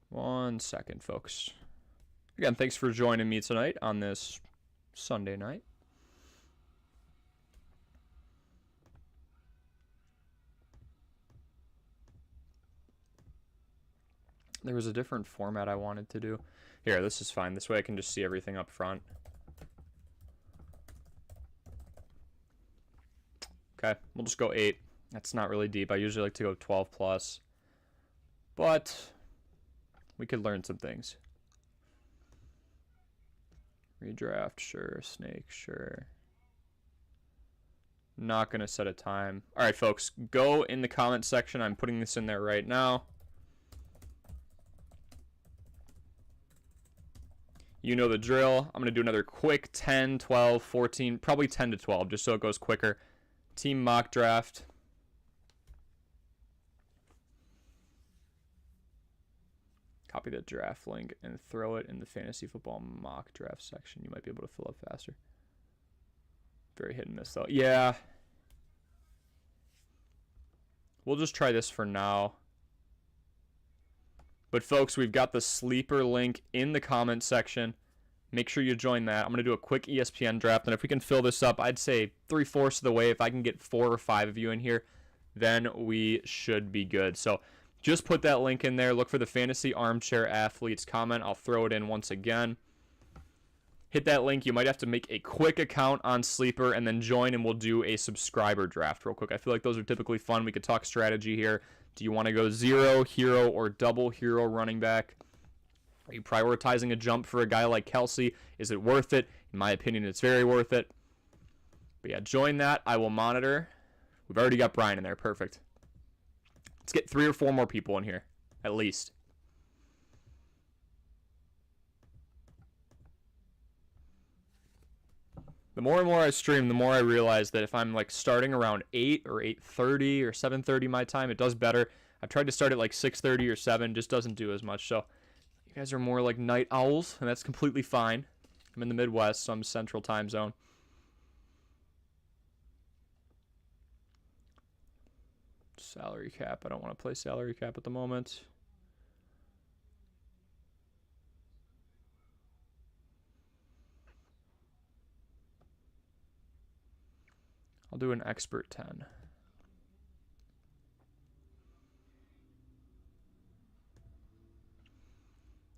One second, folks. Again, thanks for joining me tonight on this Sunday night. There was a different format I wanted to do. Here, this is fine. This way I can just see everything up front. Okay, we'll just go 8. That's not really deep. I usually like to go 12 plus. But we could learn some things. Redraft, sure. Snake, sure. Not going to set a time. All right, folks, go in the comment section. I'm putting this in there right now. You know the drill. I'm going to do another quick 10, 12, 14, probably 10 to 12, just so it goes quicker. Team mock draft. Copy the draft link and throw it in the fantasy football mock draft section. You might be able to fill up faster. Very hit and miss, though. Yeah. We'll just try this for now. But, folks, we've got the sleeper link in the comment section. Make sure you join that. I'm going to do a quick ESPN draft, and if we can fill this up, I'd say 3/4 of the way. If I can get 4 or 5 of you in here, then we should be good. So just put that link in there. Look for the Fantasy Armchair Athletes comment. I'll throw it in once again. hit that link. You might have to make a quick account on Sleeper and then join, and we'll do a subscriber draft real quick. I feel like those are typically fun. We could talk strategy here. Do you want to go 0, hero, or double hero running back? Are you prioritizing a jump for a guy like Kelce? Is it worth it? In my opinion, it's very worth it. But yeah, join that. I will monitor. We've already got Brian in there. Perfect. Let's get 3 or 4 more people in here, at least. The more and more I stream, the more I realize that if I'm like starting around 8 or 8:30 or 7:30 my time, it does better. I've tried to start at like 6:30 or 7, just doesn't do as much. So you guys are more like night owls, and that's completely fine. I'm in the Midwest, so I'm Central Time Zone. Salary cap. I don't want to play salary cap at the moment. I'll do an expert 10.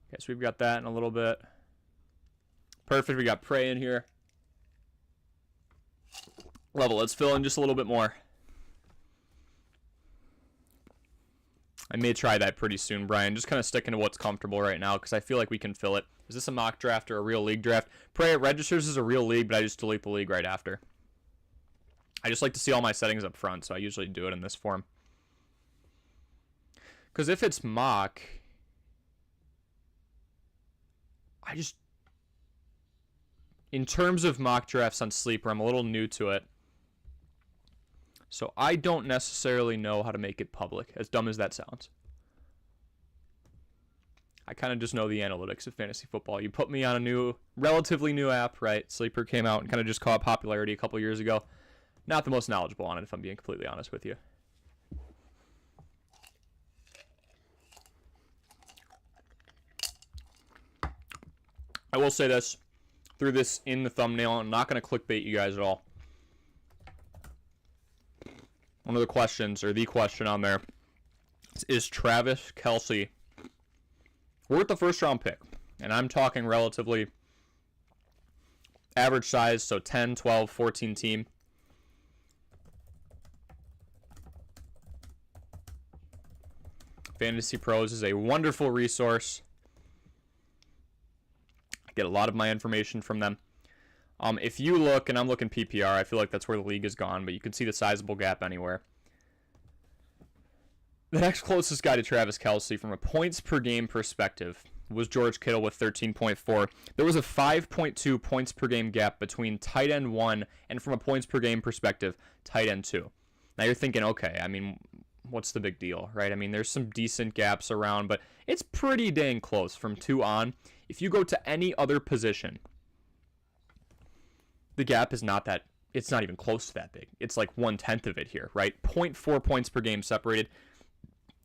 Okay, so we've got that in a little bit. Perfect. We got Prey in here. Level. Let's fill in just a little bit more. I may try that pretty soon, Brian. Just kind of sticking to what's comfortable right now because I feel like we can fill it. Is this a mock draft or a real league draft? Prey, it registers as a real league, but I just delete the league right after. I just like to see all my settings up front, so I usually do it in this form. Because if it's mock, in terms of mock drafts on Sleeper, I'm a little new to it. So I don't necessarily know how to make it public, as dumb as that sounds. I kind of just know the analytics of fantasy football. You put me on a relatively new app, right? Sleeper came out and kind of just caught popularity a couple years ago. Not the most knowledgeable on it, if I'm being completely honest with you. I will say this, threw this in the thumbnail. I'm not going to clickbait you guys at all. One of the questions, or the question on there, is Travis Kelce worth the first round pick? And I'm talking relatively average size, so 10, 12, 14 team. Fantasy Pros is a wonderful resource. I get a lot of my information from them. If you look, and I'm looking PPR, I feel like that's where the league is gone, but you can see the sizable gap anywhere. The next closest guy to Travis Kelce from a points per game perspective was George Kittle with 13.4. There was a 5.2 points per game gap between tight end 1 and, from a points per game perspective, tight end 2. Now you're thinking, okay, I mean, what's the big deal, right? I mean, there's some decent gaps around, but it's pretty dang close from 2 on. If you go to any other position, the gap is not that, it's not even close to that big. It's like 1/10 of it here, right? 0.4 points per game separated.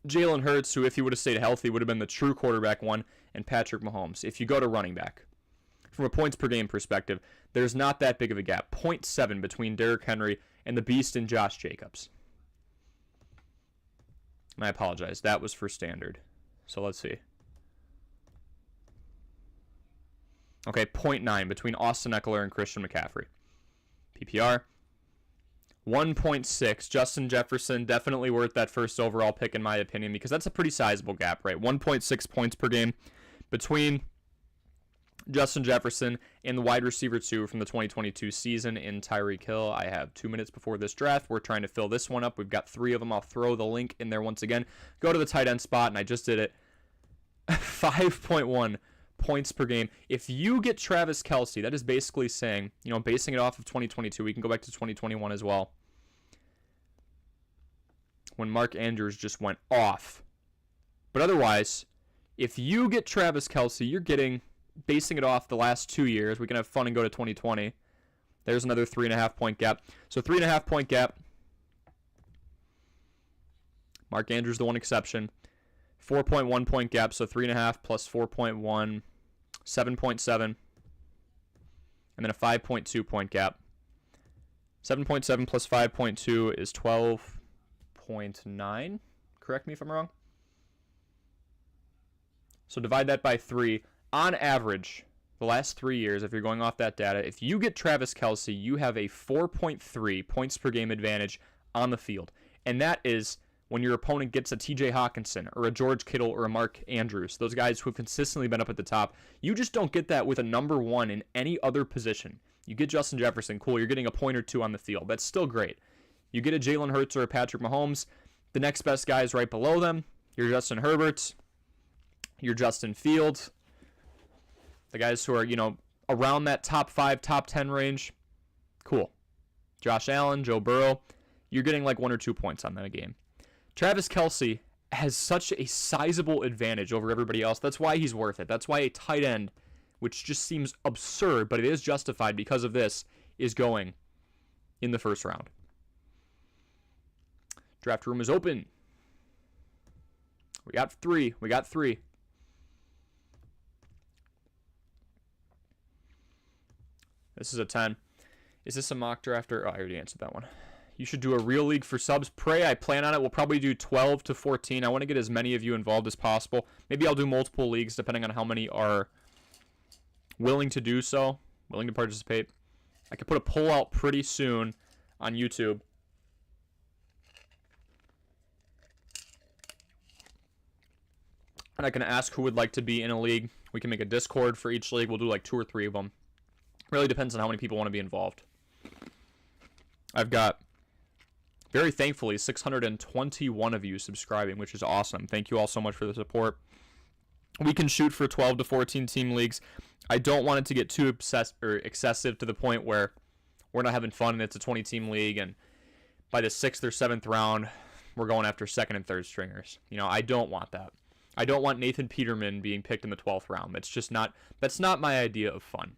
Jalen Hurts, who if he would have stayed healthy would have been the true quarterback 1, and Patrick Mahomes. If you go to running back, from a points per game perspective, there's not that big of a gap. 0.7 between Derrick Henry and the beast in Josh Jacobs. And I apologize, that was for standard. So let's see. Okay, 0.9 between Austin Eckler and Christian McCaffrey. PPR. 1.6. Justin Jefferson, definitely worth that first overall pick in my opinion, because that's a pretty sizable gap, right? 1.6 points per game between Justin Jefferson and the wide receiver 2 from the 2022 season in Tyreek Hill. I have 2 minutes before this draft. We're trying to fill this one up. We've got 3 of them. I'll throw the link in there once again. Go to the tight end spot, and I just did it. 5.1 points per game. If you get Travis Kelce, that is basically saying, you know, basing it off of 2022, we can go back to 2021 as well, when Mark Andrews just went off. But otherwise, if you get Travis Kelce, you're getting, basing it off the last 2 years, we can have fun and go to 2020. There's another 3.5 point gap. So 3.5 point gap. Mark Andrews, the one exception. 4.1 point gap, so 3.5 plus 4.1, 7.7. And then a 5.2 point gap. 7.7 plus 5.2 is 12.9. Correct me if I'm wrong. So divide that by 3. On average, the last 3 years, if you're going off that data, if you get Travis Kelce, you have a 4.3 points per game advantage on the field. And that is when your opponent gets a TJ Hawkinson or a George Kittle or a Mark Andrews, those guys who have consistently been up at the top. You just don't get that with a number one in any other position. You get Justin Jefferson, cool, you're getting a point or two on the field. That's still great. You get a Jalen Hurts or a Patrick Mahomes, the next best guy is right below them. You're Justin Herbert, you're Justin Fields, the guys who are, around that top 5, top 10 range, cool. Josh Allen, Joe Burrow, you're getting like 1 or 2 points on that game. Travis Kelce has such a sizable advantage over everybody else. That's why he's worth it. That's why a tight end, which just seems absurd, but it is justified because of this, is going in the first round. Draft room is open. We got three. This is a 10. Is this a mock draft or... Oh, I already answered that one. You should do a real league for subs. Pray, I plan on it. We'll probably do 12 to 14. I want to get as many of you involved as possible. Maybe I'll do multiple leagues depending on how many are willing to do so, willing to participate. I could put a poll out pretty soon on YouTube. And I can ask who would like to be in a league. We can make a Discord for each league. We'll do like 2 or 3 of them. Really depends on how many people want to be involved. I've got, very thankfully, 621 of you subscribing, which is awesome. Thank you all so much for the support. We can shoot for 12 to 14 team leagues. I don't want it to get too excessive to the point where we're not having fun and it's a 20-team league, and by the 6th or 7th round, we're going after second and third stringers. I don't want that. I don't want Nathan Peterman being picked in the 12th round. That's not my idea of fun.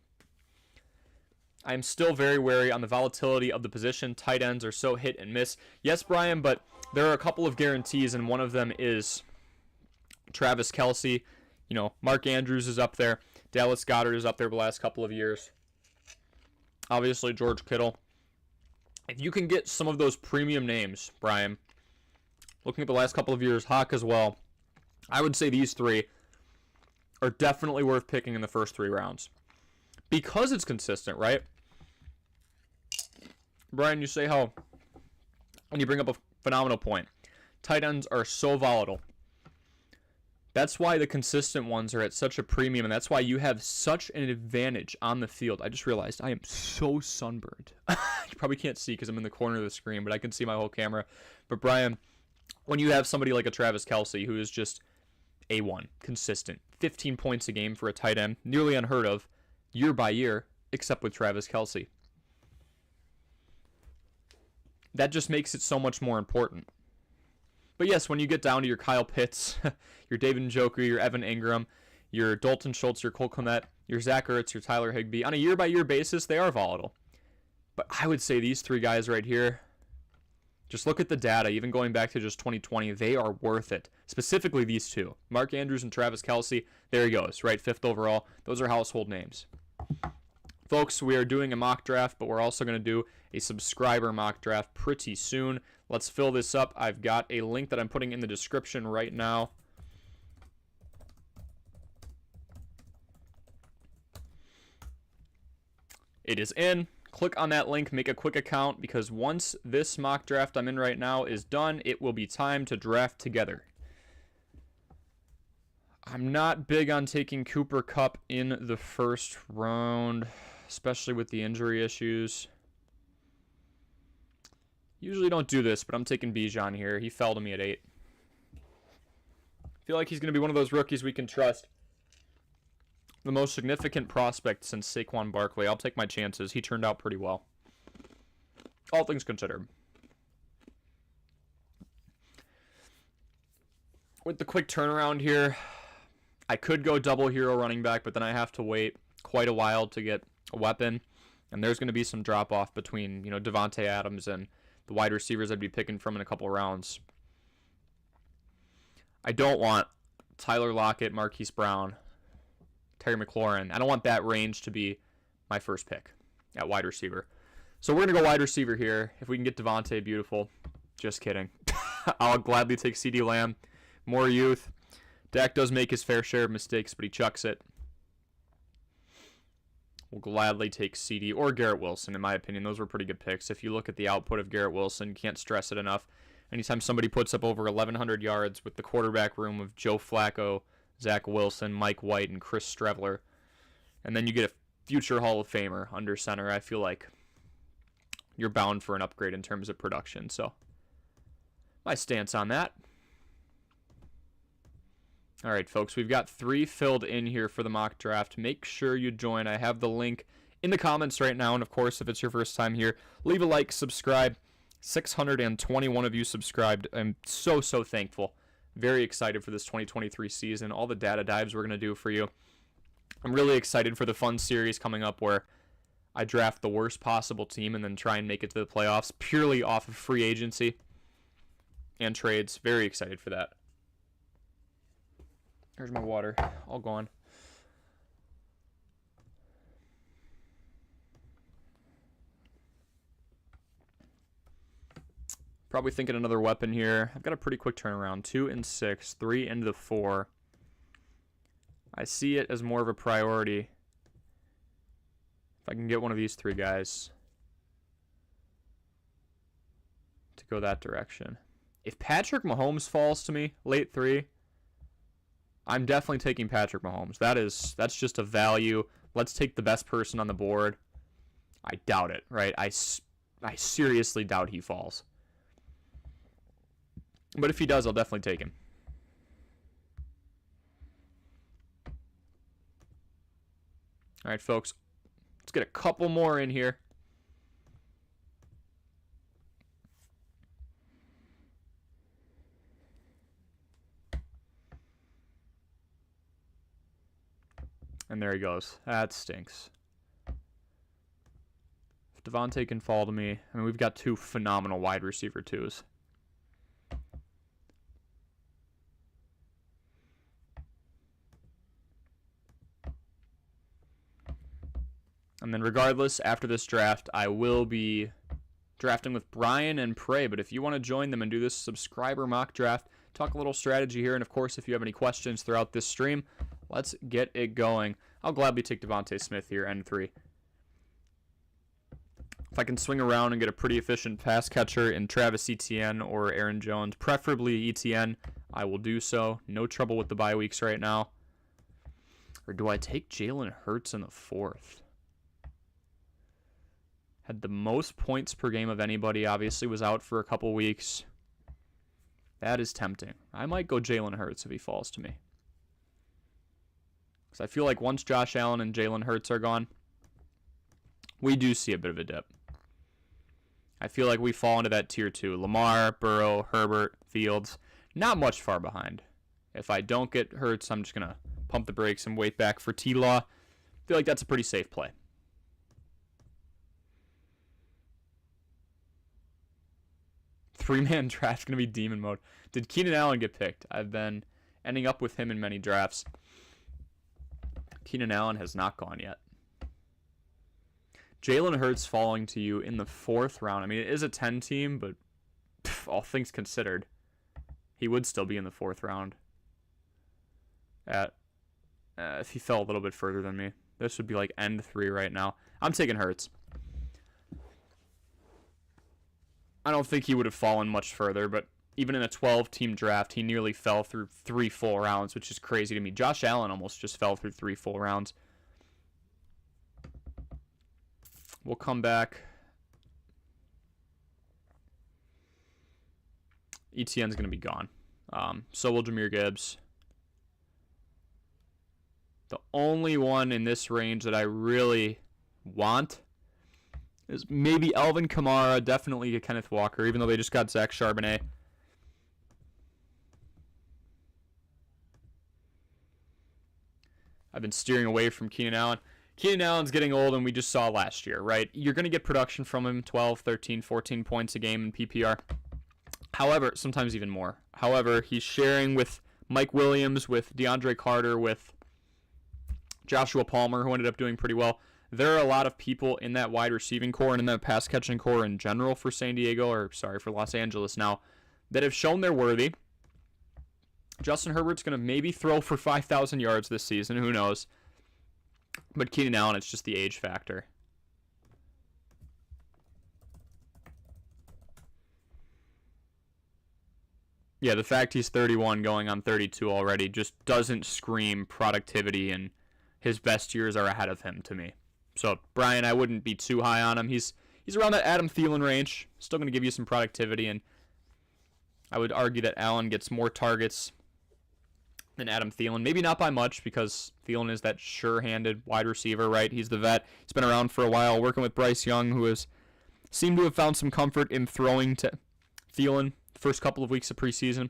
I am still very wary on the volatility of the position. Tight ends are so hit and miss. Yes, Brian, but there are a couple of guarantees, and one of them is Travis Kelce. Mark Andrews is up there. Dallas Goedert is up there the last couple of years. Obviously, George Kittle. If you can get some of those premium names, Brian, looking at the last couple of years, Hawk as well, I would say these 3 are definitely worth picking in the first 3 rounds. Because it's consistent, right? Brian, you say how, and you bring up a phenomenal point. Tight ends are so volatile. That's why the consistent ones are at such a premium, and that's why you have such an advantage on the field. I just realized I am so sunburned. You probably can't see because I'm in the corner of the screen, but I can see my whole camera. But Brian, when you have somebody like a Travis Kelce, who is just A1, consistent, 15 points a game for a tight end, nearly unheard of, year by year, except with Travis Kelce. That just makes it so much more important. But yes, when you get down to your Kyle Pitts, your David Njoku, your Evan Ingram, your Dalton Schultz, your Cole Kmet, your Zach Ertz, your Tyler Higbee, on a year-by-year basis, they are volatile. But I would say these 3 guys right here, just look at the data, even going back to just 2020, they are worth it. Specifically these 2, Mark Andrews and Travis Kelce. There he goes, right? 5th overall. Those are household names. Folks, we are doing a mock draft, but we're also going to do a subscriber mock draft pretty soon. Let's fill this up. I've got a link that I'm putting in the description right now. It is in. Click on that link, make a quick account, because once this mock draft I'm in right now is done, it will be time to draft together. I'm not big on taking Cooper Kupp in the first round, especially with the injury issues. Usually don't do this, but I'm taking Bijan here. He fell to me at 8. I feel like he's going to be one of those rookies we can trust. The most significant prospect since Saquon Barkley. I'll take my chances. He turned out pretty well. All things considered. With the quick turnaround here, I could go double hero running back, but then I have to wait quite a while to get a weapon. And there's going to be some drop-off between, Devontae Adams and the wide receivers I'd be picking from in a couple rounds. I don't want Tyler Lockett, Marquise Brown, Terry McLaurin. I don't want that range to be my first pick at wide receiver. So we're going to go wide receiver here. If we can get Devontae, beautiful. Just kidding. I'll gladly take CeeDee Lamb. More youth. Dak does make his fair share of mistakes, but he chucks it. will gladly take CD or Garrett Wilson, in my opinion. Those were pretty good picks. If you look at the output of Garrett Wilson, you can't stress it enough. Anytime somebody puts up over 1,100 yards with the quarterback room of Joe Flacco, Zach Wilson, Mike White, and Chris Streveler, and then you get a future Hall of Famer under center, I feel like you're bound for an upgrade in terms of production. So my stance on that. All right, folks, we've got 3 filled in here for the mock draft. Make sure you join. I have the link in the comments right now. And, of course, if it's your first time here, leave a like, subscribe. 621 of you subscribed. I'm so thankful. Very excited for this 2023 season. All the data dives we're going to do for you. I'm really excited for the fun series coming up where I draft the worst possible team and then try and make it to the playoffs purely off of free agency and trades. Very excited for that. Here's my water, all gone. Probably thinking another weapon here. I've got a pretty quick turnaround. 2 and 6, 3 into the 4. I see it as more of a priority. If I can get one of these 3 guys to go that direction. If Patrick Mahomes falls to me, late 3, I'm definitely taking Patrick Mahomes. That's just a value. Let's take the best person on the board. I doubt it, right? I seriously doubt he falls. But if he does, I'll definitely take him. All right, folks. Let's get a couple more in here. And there he goes. That stinks. If Devontae can fall to me, I mean, we've got 2 phenomenal wide receiver 2s. And then regardless, after this draft, I will be drafting with Brian and Prey. But if you want to join them and do this subscriber mock draft, talk a little strategy here. And, of course, if you have any questions throughout this stream, let's get it going. I'll gladly take Devontae Smith here, N3. If I can swing around and get a pretty efficient pass catcher in Travis Etienne or Aaron Jones, preferably Etienne, I will do so. No trouble with the bye weeks right now. Or do I take Jalen Hurts in the 4th? Had the most points per game of anybody, obviously was out for a couple weeks. That is tempting. I might go Jalen Hurts if he falls to me. Because I feel like once Josh Allen and Jalen Hurts are gone, we do see a bit of a dip. I feel like we fall into that tier 2. Lamar, Burrow, Herbert, Fields, not much far behind. If I don't get Hurts, I'm just going to pump the brakes and wait back for T-Law. I feel like that's a pretty safe play. Three-man draft's going to be demon mode. Did Keenan Allen get picked? I've been ending up with him in many drafts. Keenan Allen has not gone yet. Jalen Hurts falling to you in the 4th round. I mean, it is a 10 team, but all things considered, he would still be in the 4th round. If he fell a little bit further than me. This would be like end 3 right now. I'm taking Hurts. I don't think he would have fallen much further, but even in a 12-team draft, he nearly fell through 3 full rounds, which is crazy to me. Josh Allen almost just fell through 3 full rounds. We'll come back. Etienne's going to be gone. So will Jahmyr Gibbs. The only one in this range that I really want is maybe Alvin Kamara, definitely a Kenneth Walker, even though they just got Zach Charbonnet. I've been steering away from Keenan Allen. Keenan Allen's getting old, and we just saw last year, right? You're going to get production from him, 12, 13, 14 points a game in PPR. However, sometimes even more. However, he's sharing with Mike Williams, with DeAndre Carter, with Joshua Palmer, who ended up doing pretty well. There are a lot of people in that wide receiving core and in that pass catching core in general for for Los Angeles now that have shown they're worthy. Justin Herbert's going to maybe throw for 5,000 yards this season. Who knows? But Keenan Allen, it's just the age factor. Yeah, the fact he's 31 going on 32 already just doesn't scream productivity, and his best years are ahead of him to me. So, Brian, I wouldn't be too high on him. He's around that Adam Thielen range. Still going to give you some productivity, and I would argue that Allen gets more targets than Adam Thielen. Maybe not by much, because Thielen is that sure-handed wide receiver, right? He's the vet. He's been around for a while, working with Bryce Young, who has seemed to have found some comfort in throwing to Thielen the first couple of weeks of preseason.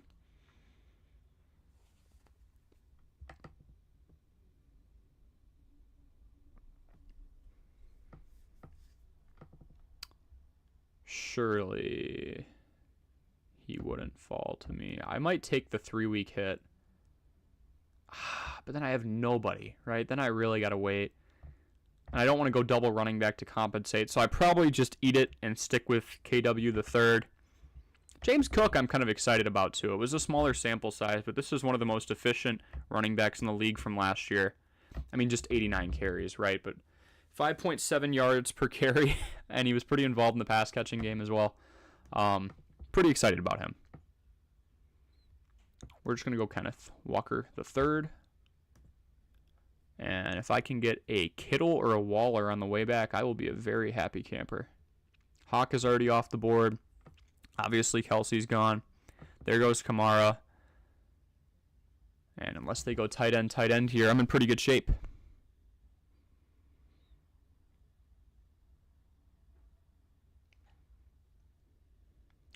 Surely he wouldn't fall to me. I might take the 3-week hit. But then I have nobody, right? Then I really got to wait. And I don't want to go double running back to compensate. So I probably just eat it and stick with KW the third. James Cook I'm kind of excited about too. It was a smaller sample size, but this is one of the most efficient running backs in the league from last year. I mean, just 89 carries, right? But 5.7 yards per carry, and he was pretty involved in the pass catching game as well. Pretty excited about him. We're just going to go Kenneth Walker the third. And if I can get a Kittle or a Waller on the way back, I will be a very happy camper. Hawk is already off the board. Obviously, Kelsey's gone. There goes Kamara. And unless they go tight end here, I'm in pretty good shape.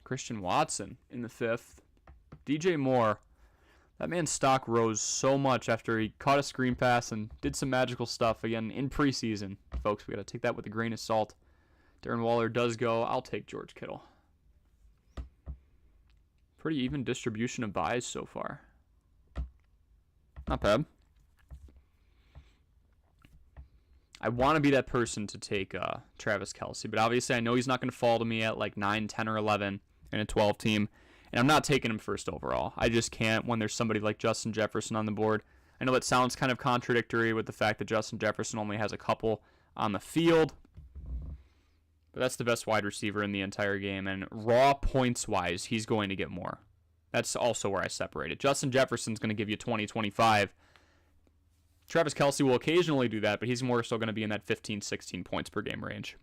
Christian Watson in the fifth. DJ Moore. That man's stock rose so much after he caught a screen pass and did some magical stuff again in preseason. Folks, we got to take that with a grain of salt. Darren Waller does go. I'll take George Kittle. Pretty even distribution of buys so far. Not bad. I want to be that person to take Travis Kelce, but obviously I know he's not going to fall to me at like 9, 10, or 11 in a 12 team. And I'm not taking him first overall. I just can't when there's somebody like Justin Jefferson on the board. I know that sounds kind of contradictory with the fact that Justin Jefferson only has a couple on the field. But that's the best wide receiver in the entire game. And raw points-wise, he's going to get more. That's also where I separate it. Justin Jefferson's going to give you 20, 25. Travis Kelce will occasionally do that, but he's more so going to be in that 15, 16 points per game range.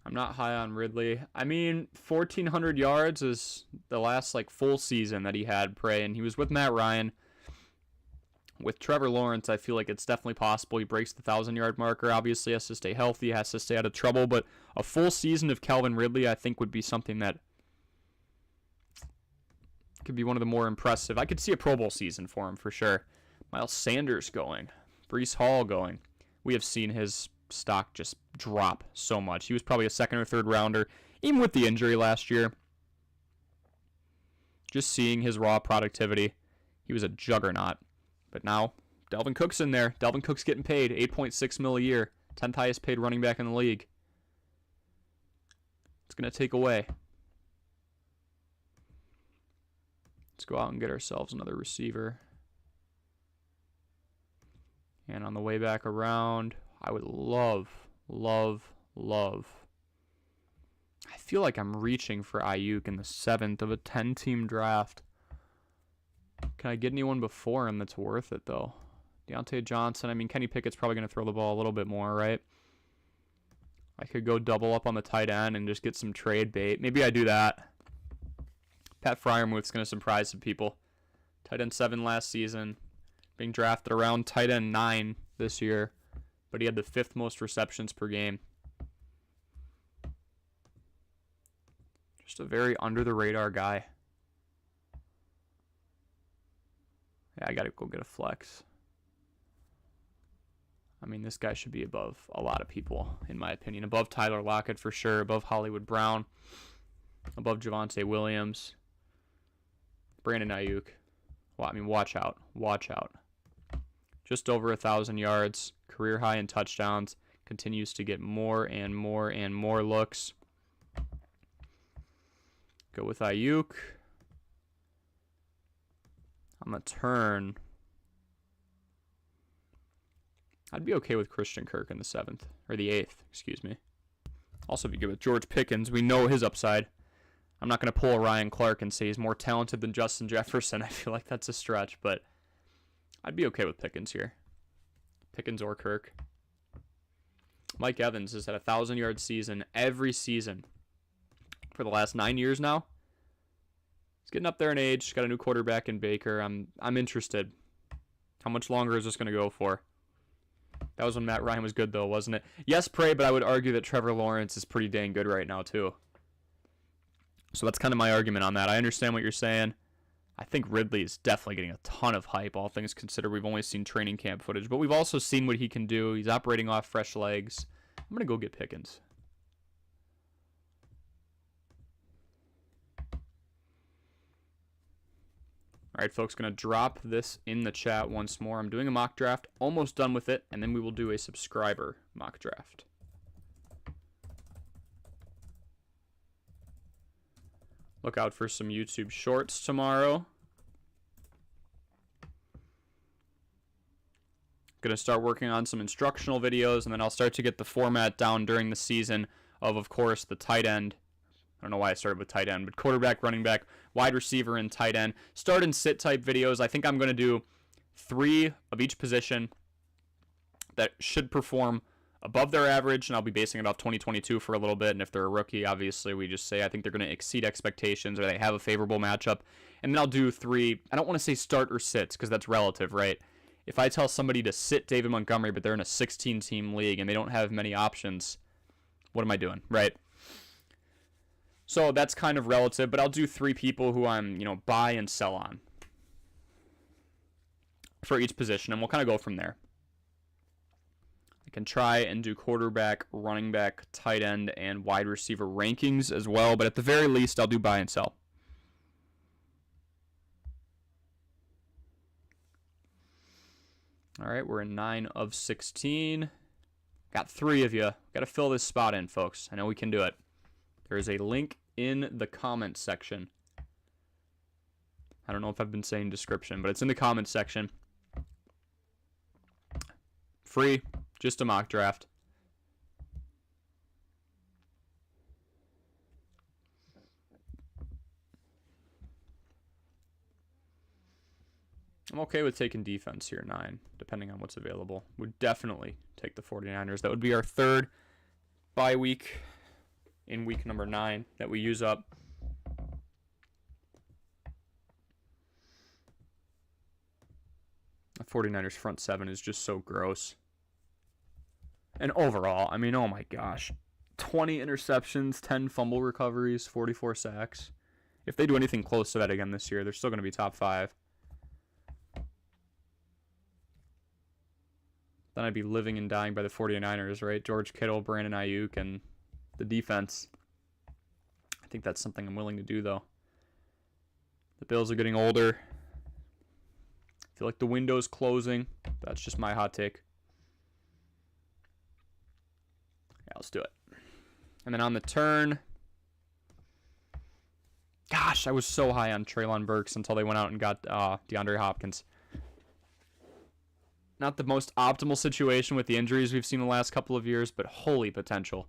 I'm not high on Ridley. I mean, 1,400 yards is the last full season that he had, and he was with Matt Ryan. With Trevor Lawrence, I feel like it's definitely possible he breaks the 1,000-yard marker. Obviously, has to stay healthy, has to stay out of trouble, but a full season of Calvin Ridley, I think, would be something that could be one of the more impressive. I could see a Pro Bowl season for him for sure. Miles Sanders going, Breece Hall going. We have seen his stock just drop so much. He was probably a second or third rounder, even with the injury last year. Just seeing his raw productivity, he was a juggernaut. But now, Dalvin Cook's in there. Dalvin Cook's getting paid $8.6 million a year, 10th highest paid running back in the league. It's going to take away. Let's go out and get ourselves another receiver. And on the way back around, I would love. I feel like I'm reaching for Ayuk in the 7th of a 10-team draft. Can I get anyone before him that's worth it, though? Deontay Johnson. I mean, Kenny Pickett's probably going to throw the ball a little bit more, right? I could go double up on the tight end and just get some trade bait. Maybe I do that. Pat Freiermuth's going to surprise some people. Tight end 7 last season. Being drafted around tight end 9 this year. But he had the 5th most receptions per game. Just a very under-the-radar guy. Yeah, I got to go get a flex. I mean, this guy should be above a lot of people, in my opinion. Above Tyler Lockett for sure. Above Hollywood Brown. Above Javonte Williams. Brandon Ayuk. Well, I mean, watch out. Watch out. Just over 1,000 yards. Career high in touchdowns. continues to get more and more and more looks. Go with Ayuk. On the turn, I'd be okay with Christian Kirk in the 7th, or the 8th, excuse me. Also be good with George Pickens. We know his upside. I'm not going to pull a Ryan Clark and say he's more talented than Justin Jefferson. I feel like that's a stretch, but I'd be okay with Pickens here. Pickens or Kirk. Mike Evans has had a 1,000-yard season every season for the last 9 years now. He's getting up there in age. Got a new quarterback in Baker. I'm interested. How much longer is this going to go for? That was when Matt Ryan was good, though, wasn't it? Yes, Prey, but I would argue that Trevor Lawrence is pretty dang good right now, too. So that's kind of my argument on that. I understand what you're saying. I think Ridley is definitely getting a ton of hype, all things considered. We've only seen training camp footage, but we've also seen what he can do. He's operating off fresh legs. I'm going to go get Pickens. All right, folks, going to drop this in the chat once more. I'm doing a mock draft, almost done with it, and then we will do a subscriber mock draft. Look out for some YouTube shorts tomorrow. Going to start working on some instructional videos, and then I'll start to get the format down during the season of course, the tight end. I don't know why I started with tight end, but quarterback, running back, wide receiver, and tight end. Start and sit type videos. I think I'm going to do 3 of each position that should perform above their average, and I'll be basing it off 2022 for a little bit. And if they're a rookie, obviously, we just say I think they're going to exceed expectations or they have a favorable matchup. And then I'll do 3. I don't want to say start or sits because that's relative, right? If I tell somebody to sit David Montgomery, but they're in a 16-team league and they don't have many options, what am I doing, right? So that's kind of relative, but I'll do 3 people who I'm, buy and sell on for each position, and we'll kind of go from there. I can try and do quarterback, running back, tight end, and wide receiver rankings as well, but at the very least, I'll do buy and sell. All right, we're in 9 of 16. Got 3 of you. Got to fill this spot in, folks. I know we can do it. There is a link in the comment section. I don't know if I've been saying description, but it's in the comment section. Free, just a mock draft. I'm okay with taking defense here, 9, depending on what's available. Would definitely take the 49ers. That would be our 3rd bye week in week number 9 that we use up. The 49ers front 7 is just so gross. And overall, I mean, oh my gosh. 20 interceptions, 10 fumble recoveries, 44 sacks. If they do anything close to that again this year, they're still going to be top 5. Then I'd be living and dying by the 49ers, right? George Kittle, Brandon Ayuk, and the defense. I think that's something I'm willing to do, though. The Bills are getting older. I feel like the window's closing. That's just my hot take. Yeah, let's do it. And then on the turn, gosh, I was so high on Treylon Burks until they went out and got DeAndre Hopkins. Not the most optimal situation with the injuries we've seen the last couple of years, but holy potential.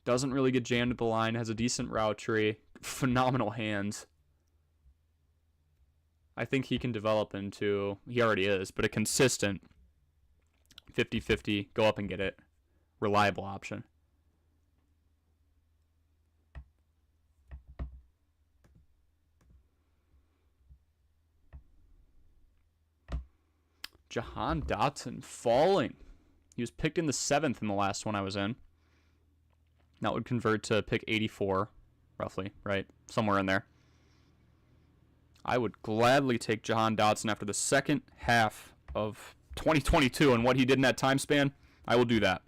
Doesn't really get jammed at the line, has a decent route tree, phenomenal hands. I think he can develop into, he already is, but a consistent 50-50, go up and get it, reliable option. Jahan Dotson falling. He was picked in the 7th in the last one I was in. That would convert to pick 84, roughly, right? Somewhere in there. I would gladly take Jahan Dotson after the second half of 2022 and what he did in that time span. I will do that.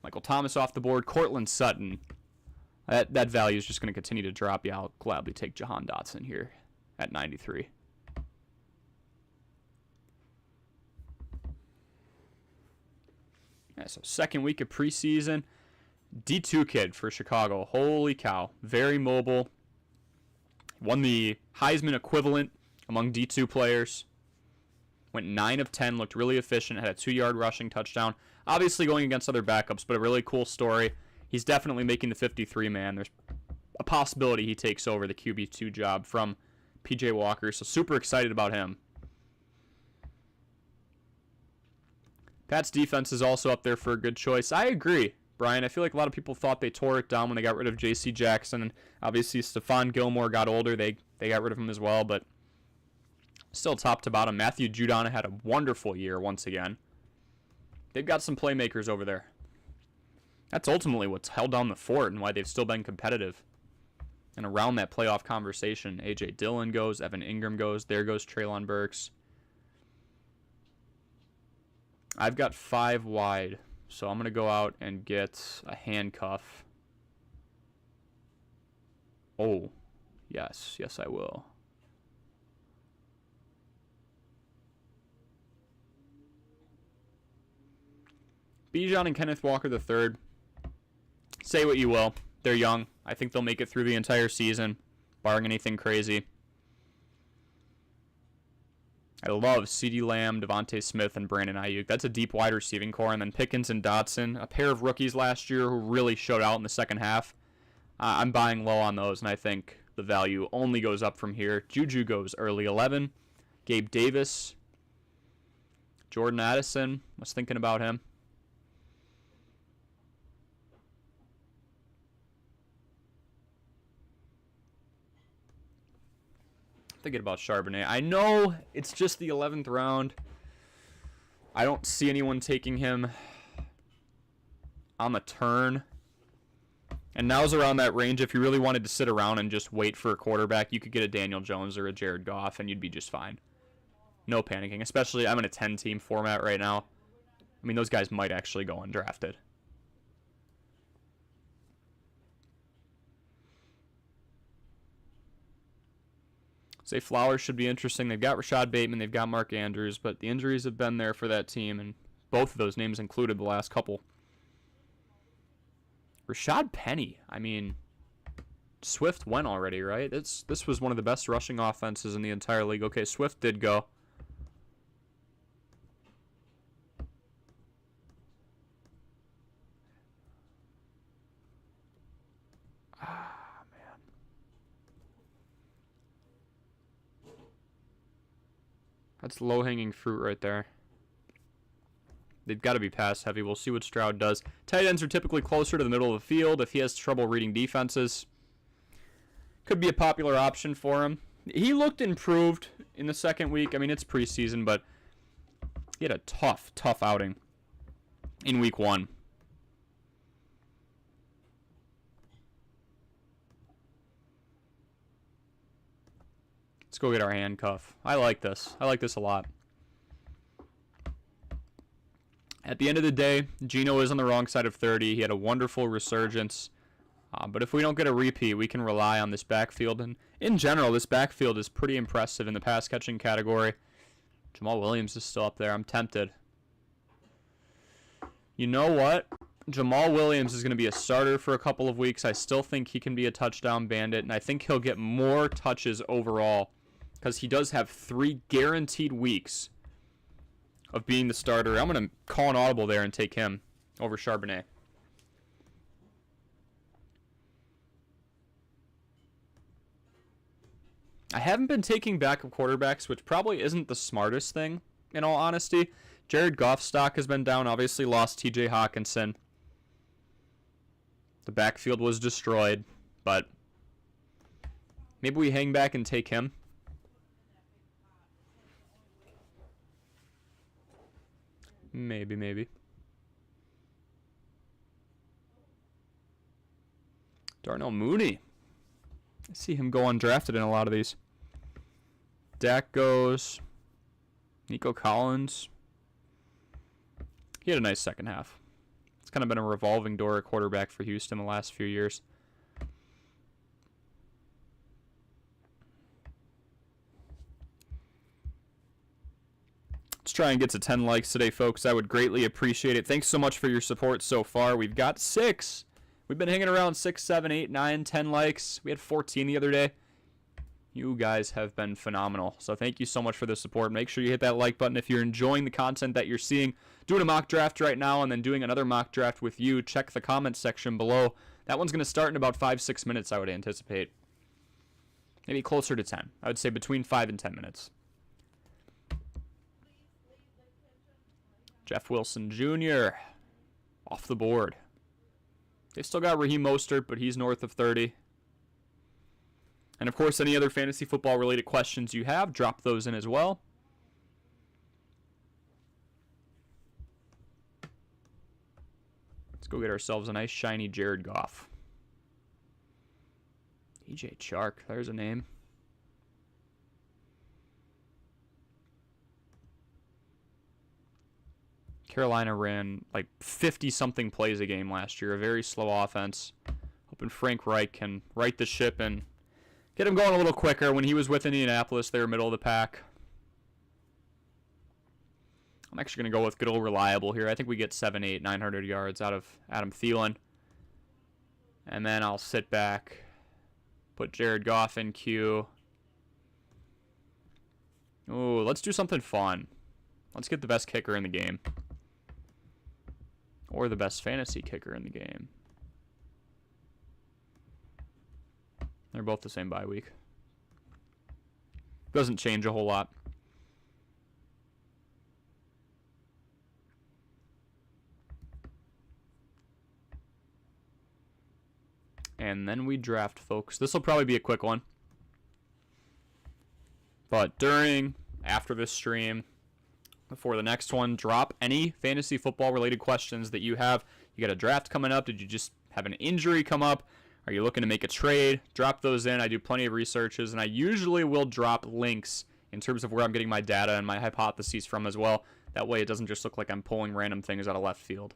Michael Thomas off the board. Cortland Sutton. That value is just going to continue to drop. Yeah, I'll gladly take Jahan Dotson here at 93. Yeah, so second week of preseason. D2 kid for Chicago. Holy cow. Very mobile. Won the Heisman equivalent among D2 players. Went 9 of 10. Looked really efficient. Had a 2-yard rushing touchdown. Obviously going against other backups, but a really cool story. He's definitely making the 53 man. There's a possibility he takes over the QB2 job from PJ Walker. So super excited about him. Pat's defense is also up there for a good choice. I agree, Brian. I feel like a lot of people thought they tore it down when they got rid of J.C. Jackson. And obviously, Stephon Gilmore got older. They got rid of him as well. But still top to bottom. Matthew Judon had a wonderful year once again. They've got some playmakers over there. That's ultimately what's held down the fort and why they've still been competitive. And around that playoff conversation, A.J. Dillon goes, Evan Ingram goes, there goes Treylon Burks. I've got 5 wide, so I'm going to go out and get a handcuff. Oh, yes, I will. Bijan and Kenneth Walker III. Say what you will. They're young. I think they'll make it through the entire season, barring anything crazy. I love CeeDee Lamb, Devontae Smith, and Brandon Ayuk. That's a deep wide receiving core. And then Pickens and Dotson, a pair of rookies last year who really showed out in the second half. I'm buying low on those, and I think the value only goes up from here. Juju goes early 11. Gabe Davis. Jordan Addison. Was thinking about him. Thinking about Charbonnet. I know it's just the 11th round. I don't see anyone taking him on the turn. And now's around that range. If you really wanted to sit around and just wait for a quarterback, you could get a Daniel Jones or a Jared Goff, and you'd be just fine. No panicking. Especially, I'm in a 10-team format right now. I mean, those guys might actually go undrafted. Zay Flowers should be interesting. They've got Rashad Bateman. They've got Mark Andrews. But the injuries have been there for that team. And both of those names included the last couple. Rashad Penny. I mean, Swift went already, right? This was one of the best rushing offenses in the entire league. Okay, Swift did go. That's low-hanging fruit right there. They've got to be pass heavy. We'll see what Stroud does. Tight ends are typically closer to the middle of the field. If he has trouble reading defenses, could be a popular option for him. He looked improved in the second week. I mean, it's preseason, but he had a tough outing in week 1. Let's go get our handcuff. I like this. I like this a lot. At the end of the day, Geno is on the wrong side of 30. He had a wonderful resurgence. But if we don't get a repeat, we can rely on this backfield. And in general, this backfield is pretty impressive in the pass-catching category. Jamal Williams is still up there. I'm tempted. You know what? Jamal Williams is going to be a starter for a couple of weeks. I still think he can be a touchdown bandit, and I think he'll get more touches overall because he does have 3 guaranteed weeks of being the starter. I'm going to call an audible there and take him over Charbonnet. I haven't been taking backup quarterbacks, which probably isn't the smartest thing, in all honesty. Jared Goff's stock has been down. Obviously lost TJ Hawkinson. The backfield was destroyed, but maybe we hang back and take him. Maybe. Darnell Mooney. I see him go undrafted in a lot of these. Dak goes. Nico Collins. He had a nice second half. It's kind of been a revolving door at quarterback for Houston the last few years. Let's try and get to 10 likes today, folks. I would greatly appreciate it. Thanks so much for your support so far. We've got 6. We've been hanging around 6, 7, 8, 9, 10 likes. We had 14 the other day. You guys have been phenomenal. So thank you so much for the support. Make sure you hit that like button if you're enjoying the content that you're seeing. Doing a mock draft right now and then doing another mock draft with you. Check the comments section below. That one's going to start in about 5-6 minutes, I would anticipate. Maybe closer to 10. I would say between 5 and 10 minutes. Jeff Wilson Jr. off the board. They still got Raheem Mostert, but he's north of 30. And, of course, any other fantasy football-related questions you have, drop those in as well. Let's go get ourselves a nice, shiny Jared Goff. DJ Chark, there's a name. Carolina ran like 50-something plays a game last year. A very slow offense. Hoping Frank Reich can right the ship and get him going a little quicker. When he was with Indianapolis, they were middle of the pack. I'm actually going to go with good old reliable here. I think we get 7, 8, 900 yards out of Adam Thielen. And then I'll sit back, put Jared Goff in queue. Ooh, let's do something fun. Let's get the best kicker in the game. Or the best fantasy kicker in the game. They're both the same bye week. Doesn't change a whole lot. And then we draft, folks. This will probably be a quick one. But during, after this stream, before the next one, drop any fantasy football related questions that you have. You got a draft coming up. Did you just have an injury come up? Are you looking to make a trade? Drop those in. I do plenty of researches, and I usually will drop links in terms of where I'm getting my data and my hypotheses from as well. That way it doesn't just look like I'm pulling random things out of left field.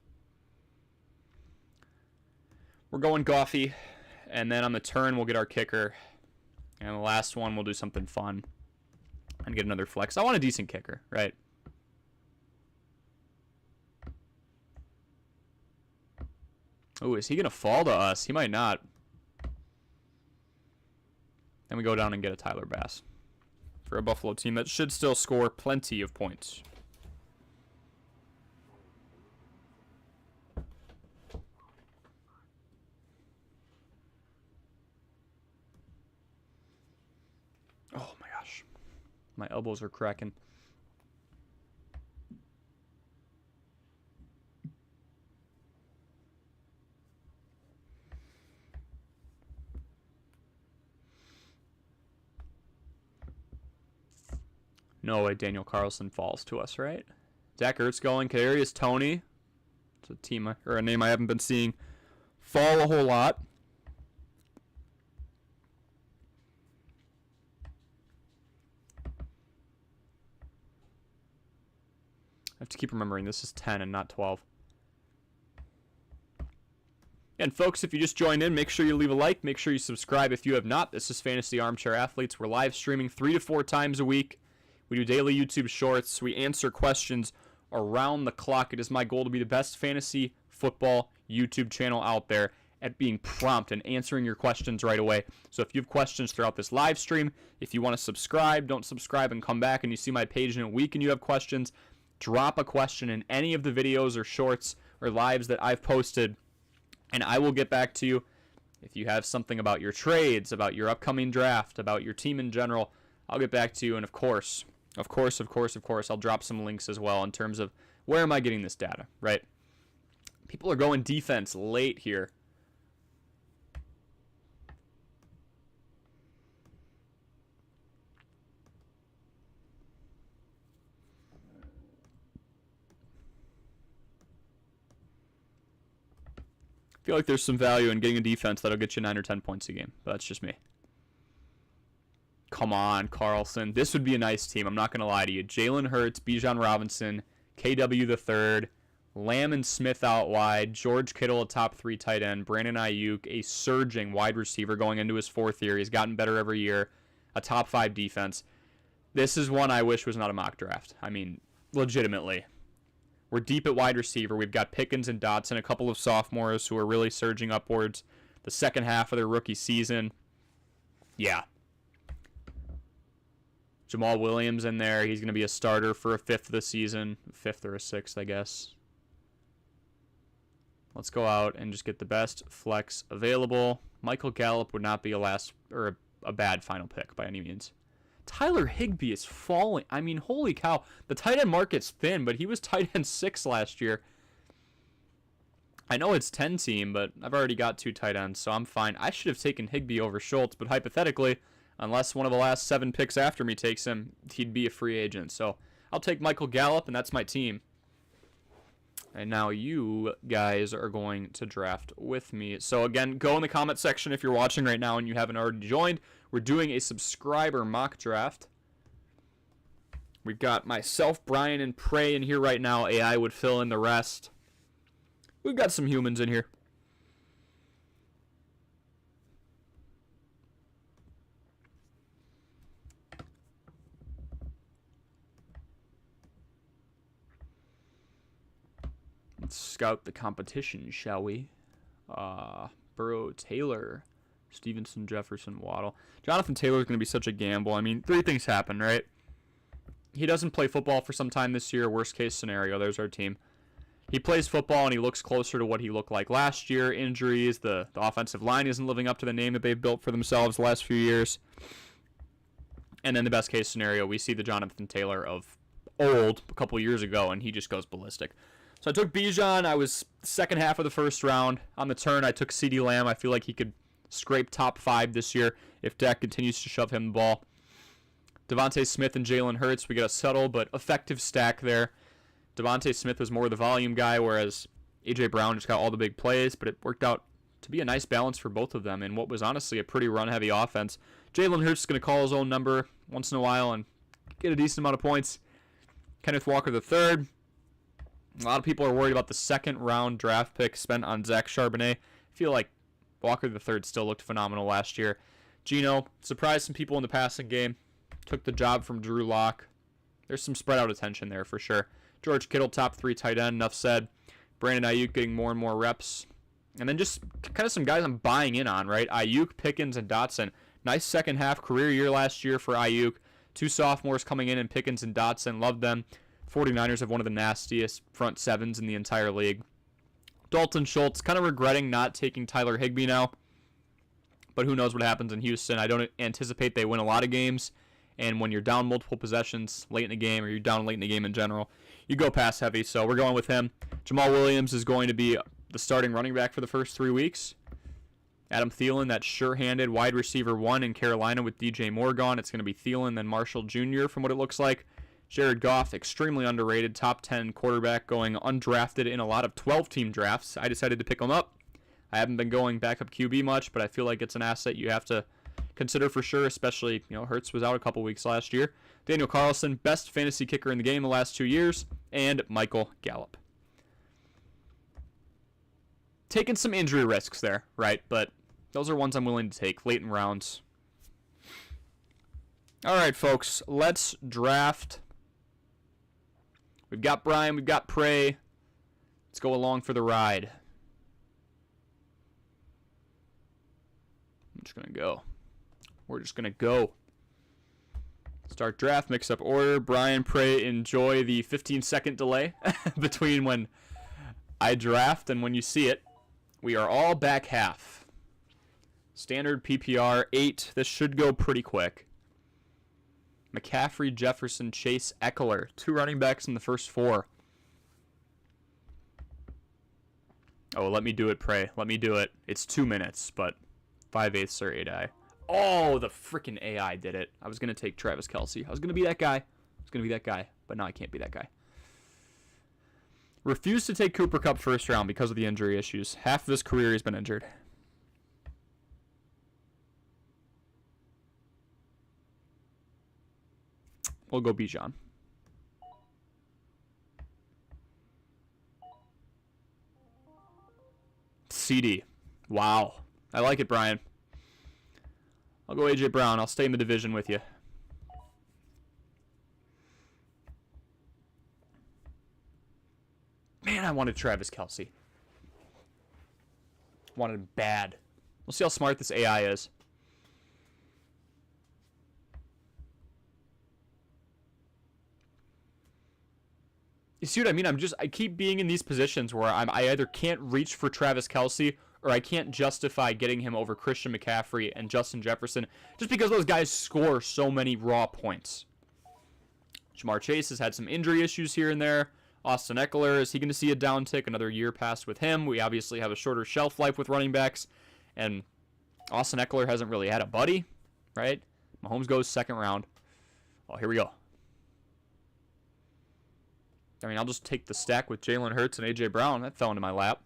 We're going Goffy, and then on the turn we'll get our kicker. And the last one we'll do something fun and get another flex. I want a decent kicker, right? Oh, is he going to fall to us? He might not. Then we go down and get a Tyler Bass for a Buffalo team that should still score plenty of points. Oh my gosh. My elbows are cracking. No way Daniel Carlson falls to us, right? Zach Ertz going. Kadarius Toney. It's a team or a name I haven't been seeing fall a whole lot. I have to keep remembering this is 10 and not 12. And folks, if you just joined in, make sure you leave a like. Make sure you subscribe if you have not. This is Fantasy Armchair Athletes. We're live streaming 3 to 4 times a week. We do daily YouTube shorts. We answer questions around the clock. It is my goal to be the best fantasy football YouTube channel out there at being prompt and answering your questions right away. So if you have questions throughout this live stream, if you want to subscribe, don't subscribe and come back and you see my page in a week and you have questions, drop a question in any of the videos or shorts or lives that I've posted, and I will get back to you. If you have something about your trades, about your upcoming draft, about your team in general, I'll get back to you. And of course, I'll drop some links as well in terms of where am I getting this data, right? People are going defense late here. I feel like there's some value in getting a defense that'll get you 9 or 10 points a game, but that's just me. Come on, Carlson. This would be a nice team. I'm not going to lie to you. Jalen Hurts, Bijan Robinson, KW the third, Lamb and Smith out wide, George Kittle a top 3 tight end, Brandon Ayuk a surging wide receiver going into his 4th year. He's gotten better every year. A top 5 defense. This is one I wish was not a mock draft. I mean, legitimately. We're deep at wide receiver. We've got Pickens and Dotson, a couple of sophomores who are really surging upwards. The second half of their rookie season. Yeah. Jamal Williams in there. He's going to be a starter for a fifth of the season. Fifth or a sixth, I guess. Let's go out and just get the best flex available. Michael Gallup would not be a bad final pick by any means. Tyler Higbee is falling. I mean, holy cow. The tight end market's thin, but he was tight end 6 last year. I know it's 10 team, but I've already got 2 tight ends, so I'm fine. I should have taken Higbee over Schultz, but hypothetically, unless one of the last 7 picks after me takes him, he'd be a free agent. So I'll take Michael Gallup, and that's my team. And now you guys are going to draft with me. So again, go in the comment section if you're watching right now and you haven't already joined. We're doing a subscriber mock draft. We've got myself, Brian, and Prey in here right now. AI would fill in the rest. We've got some humans in here. Let's scout the competition, shall we? Burrow, Taylor, Stevenson, Jefferson, Waddle. Jonathan Taylor is going to be such a gamble. I mean, 3 things happen, right? He doesn't play football for some time this year. Worst case scenario, there's our team. He plays football and he looks closer to what he looked like last year. Injuries, the offensive line isn't living up to the name that they've built for themselves the last few years. And then the best case scenario, we see the Jonathan Taylor of old a couple years ago, and he just goes ballistic. So I took Bijan. I was second half of the first round. On the turn, I took CeeDee Lamb. I feel like he could scrape top 5 this year if Dak continues to shove him the ball. Devontae Smith and Jalen Hurts, we got a subtle but effective stack there. Devontae Smith was more the volume guy, whereas A.J. Brown just got all the big plays, but it worked out to be a nice balance for both of them in what was honestly a pretty run-heavy offense. Jalen Hurts is going to call his own number once in a while and get a decent amount of points. Kenneth Walker III. A lot of people are worried about the second-round draft pick spent on Zach Charbonnet. I feel like Walker III still looked phenomenal last year. Geno surprised some people in the passing game. Took the job from Drew Lock. There's some spread-out attention there for sure. George Kittle, top 3 tight end, enough said. Brandon Ayuk getting more and more reps. And then just kind of some guys I'm buying in on, right? Ayuk, Pickens, and Dotson. Nice second half career year last year for Ayuk. 2 sophomores coming in Pickens and Dotson. Love them. 49ers have one of the nastiest front sevens in the entire league. Dalton Schultz, kind of regretting not taking Tyler Higbee now. But who knows what happens in Houston. I don't anticipate they win a lot of games. And when you're down multiple possessions late in the game, or you're down late in the game in general, you go pass heavy. So we're going with him. Jamal Williams is going to be the starting running back for the first 3 weeks. Adam Thielen, that sure-handed wide receiver 1 in Carolina with DJ Moore gone. It's going to be Thielen, then Marshall Jr. from what it looks like. Jared Goff, extremely underrated, top 10 quarterback going undrafted in a lot of 12-team drafts. I decided to pick him up. I haven't been going backup QB much, but I feel like it's an asset you have to consider for sure, especially, Hurts was out a couple weeks last year. Daniel Carlson, best fantasy kicker in the game the last 2 years, and Michael Gallup. Taking some injury risks there, right? But those are ones I'm willing to take late in rounds. All right, folks, let's draft. We've got Brian, we've got Prey. Let's go along for the ride. I'm just going to go. We're just going to go. Start draft, mix up order. Brian, Prey, enjoy the 15-second delay between when I draft and when you see it. We are all back half. Standard PPR 8. This should go pretty quick. McCaffrey, Jefferson, Chase, Eckler. 2 running backs in the first 4. Oh, let me do it, Prey. Let me do it. It's 2 minutes, but 5/8 or 8i. Oh, the freaking AI did it. I was going to take Travis Kelce. I was going to be that guy. But now I can't be that guy. Refused to take Cooper Kupp first round because of the injury issues. Half of his career he's been injured. We'll go Bijan. CD. Wow. I like it, Brian. I'll go A.J. Brown. I'll stay in the division with you. Man, I wanted Travis Kelce. Wanted him bad. We'll see how smart this AI is. You see what I mean? I keep being in these positions where I either can't reach for Travis Kelce or I can't justify getting him over Christian McCaffrey and Justin Jefferson just because those guys score so many raw points. Ja'Marr Chase has had some injury issues here and there. Austin Eckler, is he going to see a downtick? Another year passed with him. We obviously have a shorter shelf life with running backs. And Austin Eckler hasn't really had a buddy, right? Mahomes goes second round. Oh, here we go. I mean, I'll just take the stack with Jalen Hurts and A.J. Brown. That fell into my lap.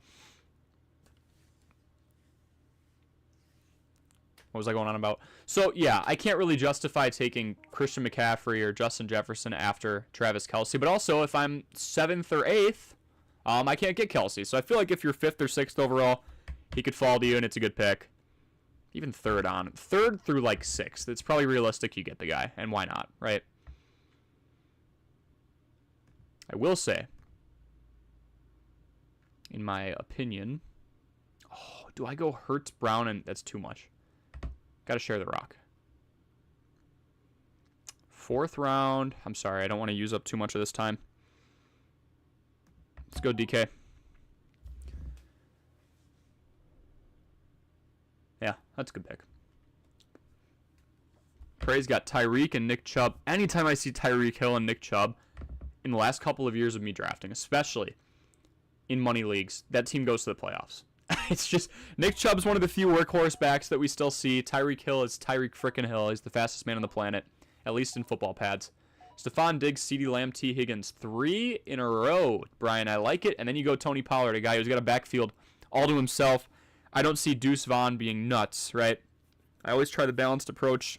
What was I going on about? So, yeah, I can't really justify taking Christian McCaffrey or Justin Jefferson after Travis Kelce. But also, if I'm 7th or 8th, I can't get Kelce. So I feel like if you're 5th or 6th overall, he could fall to you, and it's a good pick. Even 3rd through, like, 6th. It's probably realistic you get the guy. And why not, right? I will say, in my opinion, oh, do I go Hurts, Brown, and that's too much. Got to share the rock. 4th round. I'm sorry, I don't want to use up too much of this time. Let's go DK. Yeah, that's a good pick. Prey's got Tyreek and Nick Chubb. Anytime I see Tyreek Hill and Nick Chubb in the last couple of years of me drafting, especially in money leagues, that team goes to the playoffs. It's just, Nick Chubb's one of the few workhorse backs that we still see. Tyreek Hill is Tyreek frickin' Hill. He's the fastest man on the planet, at least in football pads. Stephon Diggs, CeeDee Lamb, T. Higgins, 3 in a row. Brian, I like it. And then you go Tony Pollard, a guy who's got a backfield all to himself. I don't see Deuce Vaughn being nuts, right? I always try the balanced approach,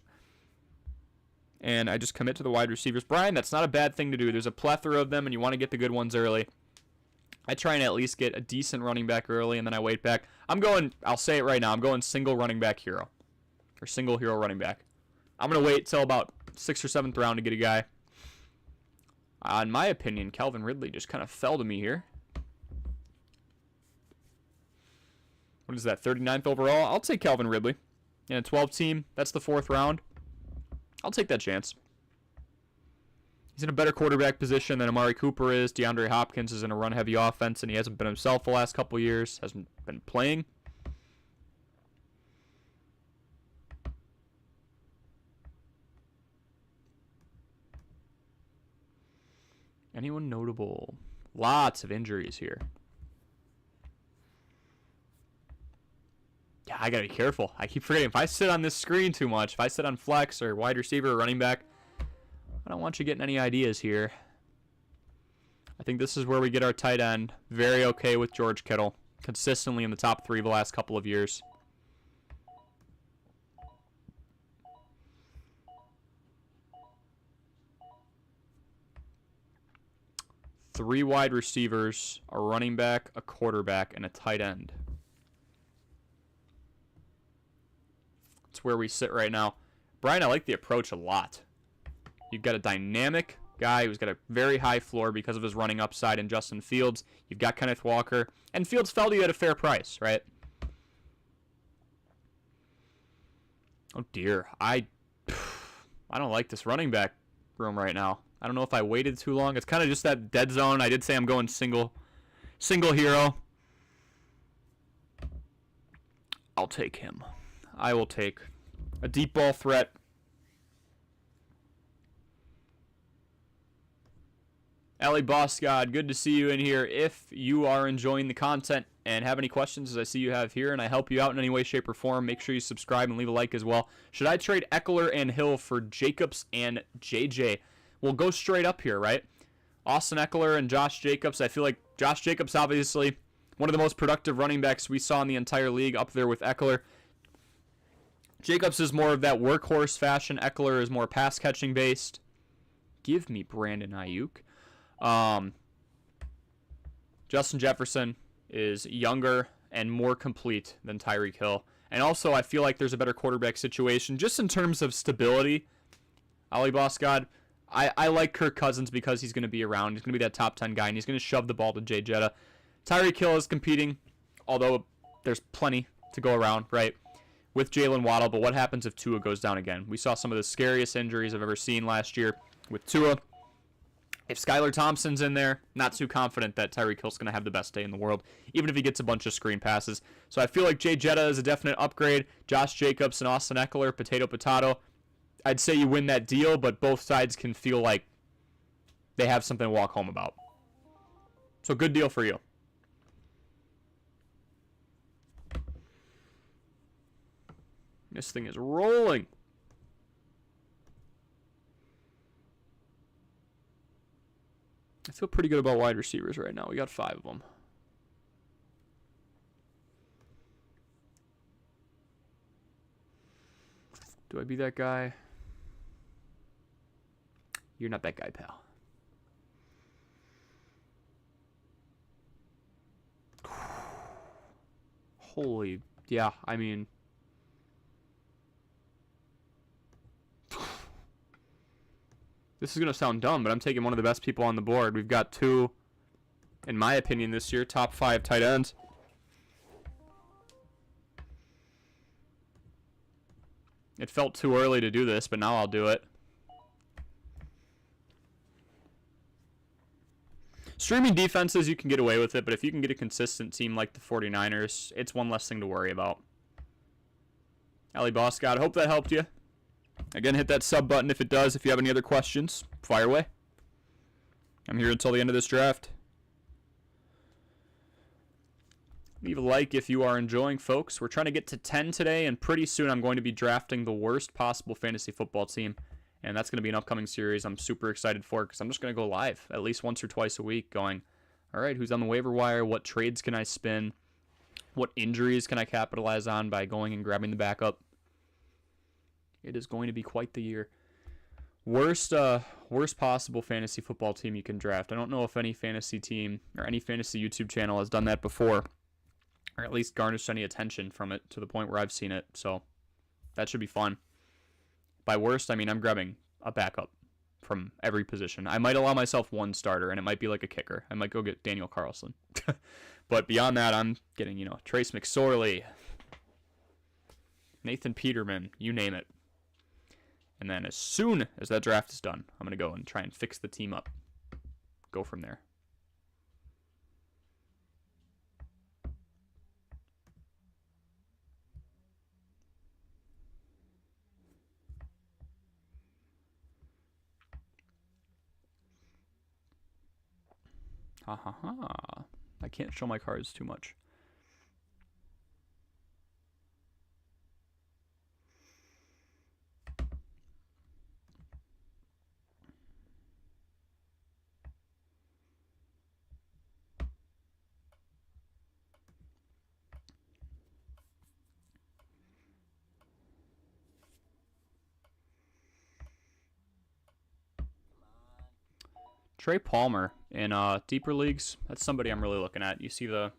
and I just commit to the wide receivers. Brian, that's not a bad thing to do. There's a plethora of them, and you want to get the good ones early. I try and at least get a decent running back early, and then I wait back. I'll say it right now, I'm going single running back hero. Or single hero running back. I'm going to wait till about 6th or 7th round to get a guy. In my opinion, Calvin Ridley just kind of fell to me here. What is that, 39th overall? I'll take Calvin Ridley. In a 12 team, that's the 4th round. I'll take that chance. He's in a better quarterback position than Amari Cooper is. DeAndre Hopkins is in a run-heavy offense, and he hasn't been himself the last couple years. Hasn't been playing. Anyone notable? Lots of injuries here. Yeah, I got to be careful. I keep forgetting. If I sit on this screen too much, if I sit on flex or wide receiver or running back, I don't want you getting any ideas here. I think this is where we get our tight end. Very okay with George Kittle. Consistently in the top 3 the last couple of years. Three wide receivers, a running back, a quarterback, and a tight end. That's where we sit right now. Brian, I like the approach a lot. You've got a dynamic guy who's got a very high floor because of his running upside in Justin Fields. You've got Kenneth Walker. And Fields fell to you at a fair price, right? Oh, dear. I don't like this running back room right now. I don't know if I waited too long. It's kind of just that dead zone. I did say I'm going single hero. I'll take him. I will take a deep ball threat. Ali Bosgod, good to see you in here. If you are enjoying the content and have any questions, as I see you have here, and I help you out in any way, shape, or form, make sure you subscribe and leave a like as well. Should I trade Eckler and Hill for Jacobs and JJ? We'll go straight up here, right? Austin Eckler and Josh Jacobs. I feel like Josh Jacobs, obviously, one of the most productive running backs we saw in the entire league, up there with Eckler. Jacobs is more of that workhorse fashion. Eckler is more pass-catching based. Give me Brandon Ayuk. Justin Jefferson is younger and more complete than Tyreek Hill. And also, I feel like there's a better quarterback situation just in terms of stability. Ali Bosgod, I like Kirk Cousins because he's going to be around. He's going to be that top 10 guy, and he's going to shove the ball to Jay Jetta. Tyreek Hill is competing, although there's plenty to go around, right, with Jalen Waddle. But what happens if Tua goes down again? We saw some of the scariest injuries I've ever seen last year with Tua. If Skylar Thompson's in there, not too confident that Tyreek Hill's going to have the best day in the world, even if he gets a bunch of screen passes. So I feel like Jay Jetta is a definite upgrade. Josh Jacobs and Austin Eckler, potato. I'd say you win that deal, but both sides can feel like they have something to walk home about. So good deal for you. This thing is rolling. I feel pretty good about wide receivers right now. We got 5 of them. Do I be that guy? You're not that guy, pal. Holy, yeah, I mean. This is going to sound dumb, but I'm taking one of the best people on the board. We've got 2, in my opinion this year, top 5 tight ends. It felt too early to do this, but now I'll do it. Streaming defenses, you can get away with it, but if you can get a consistent team like the 49ers, it's one less thing to worry about. Ali Boscott, hope that helped you. Again, hit that sub button if it does. If you have any other questions, fire away. I'm here until the end of this draft. Leave a like if you are enjoying, folks. We're trying to get to 10 today, and pretty soon I'm going to be drafting the worst possible fantasy football team. And that's going to be an upcoming series I'm super excited for because I'm just going to go live at least once or twice a week going, all right, who's on the waiver wire? What trades can I spin? What injuries can I capitalize on by going and grabbing the backup? It is going to be quite the year. Worst possible fantasy football team you can draft. I don't know if any fantasy team or any fantasy YouTube channel has done that before, or at least garnished any attention from it to the point where I've seen it. So that should be fun. By worst, I mean I'm grabbing a backup from every position. I might allow myself one starter, and it might be like a kicker. I might go get Daniel Carlson. But beyond that, I'm getting, Trace McSorley, Nathan Peterman, you name it. And then as soon as that draft is done, I'm going to go and try and fix the team up. Go from there. Ha ha ha. I can't show my cards too much. Trey Palmer in deeper leagues, that's somebody I'm really looking at. You see the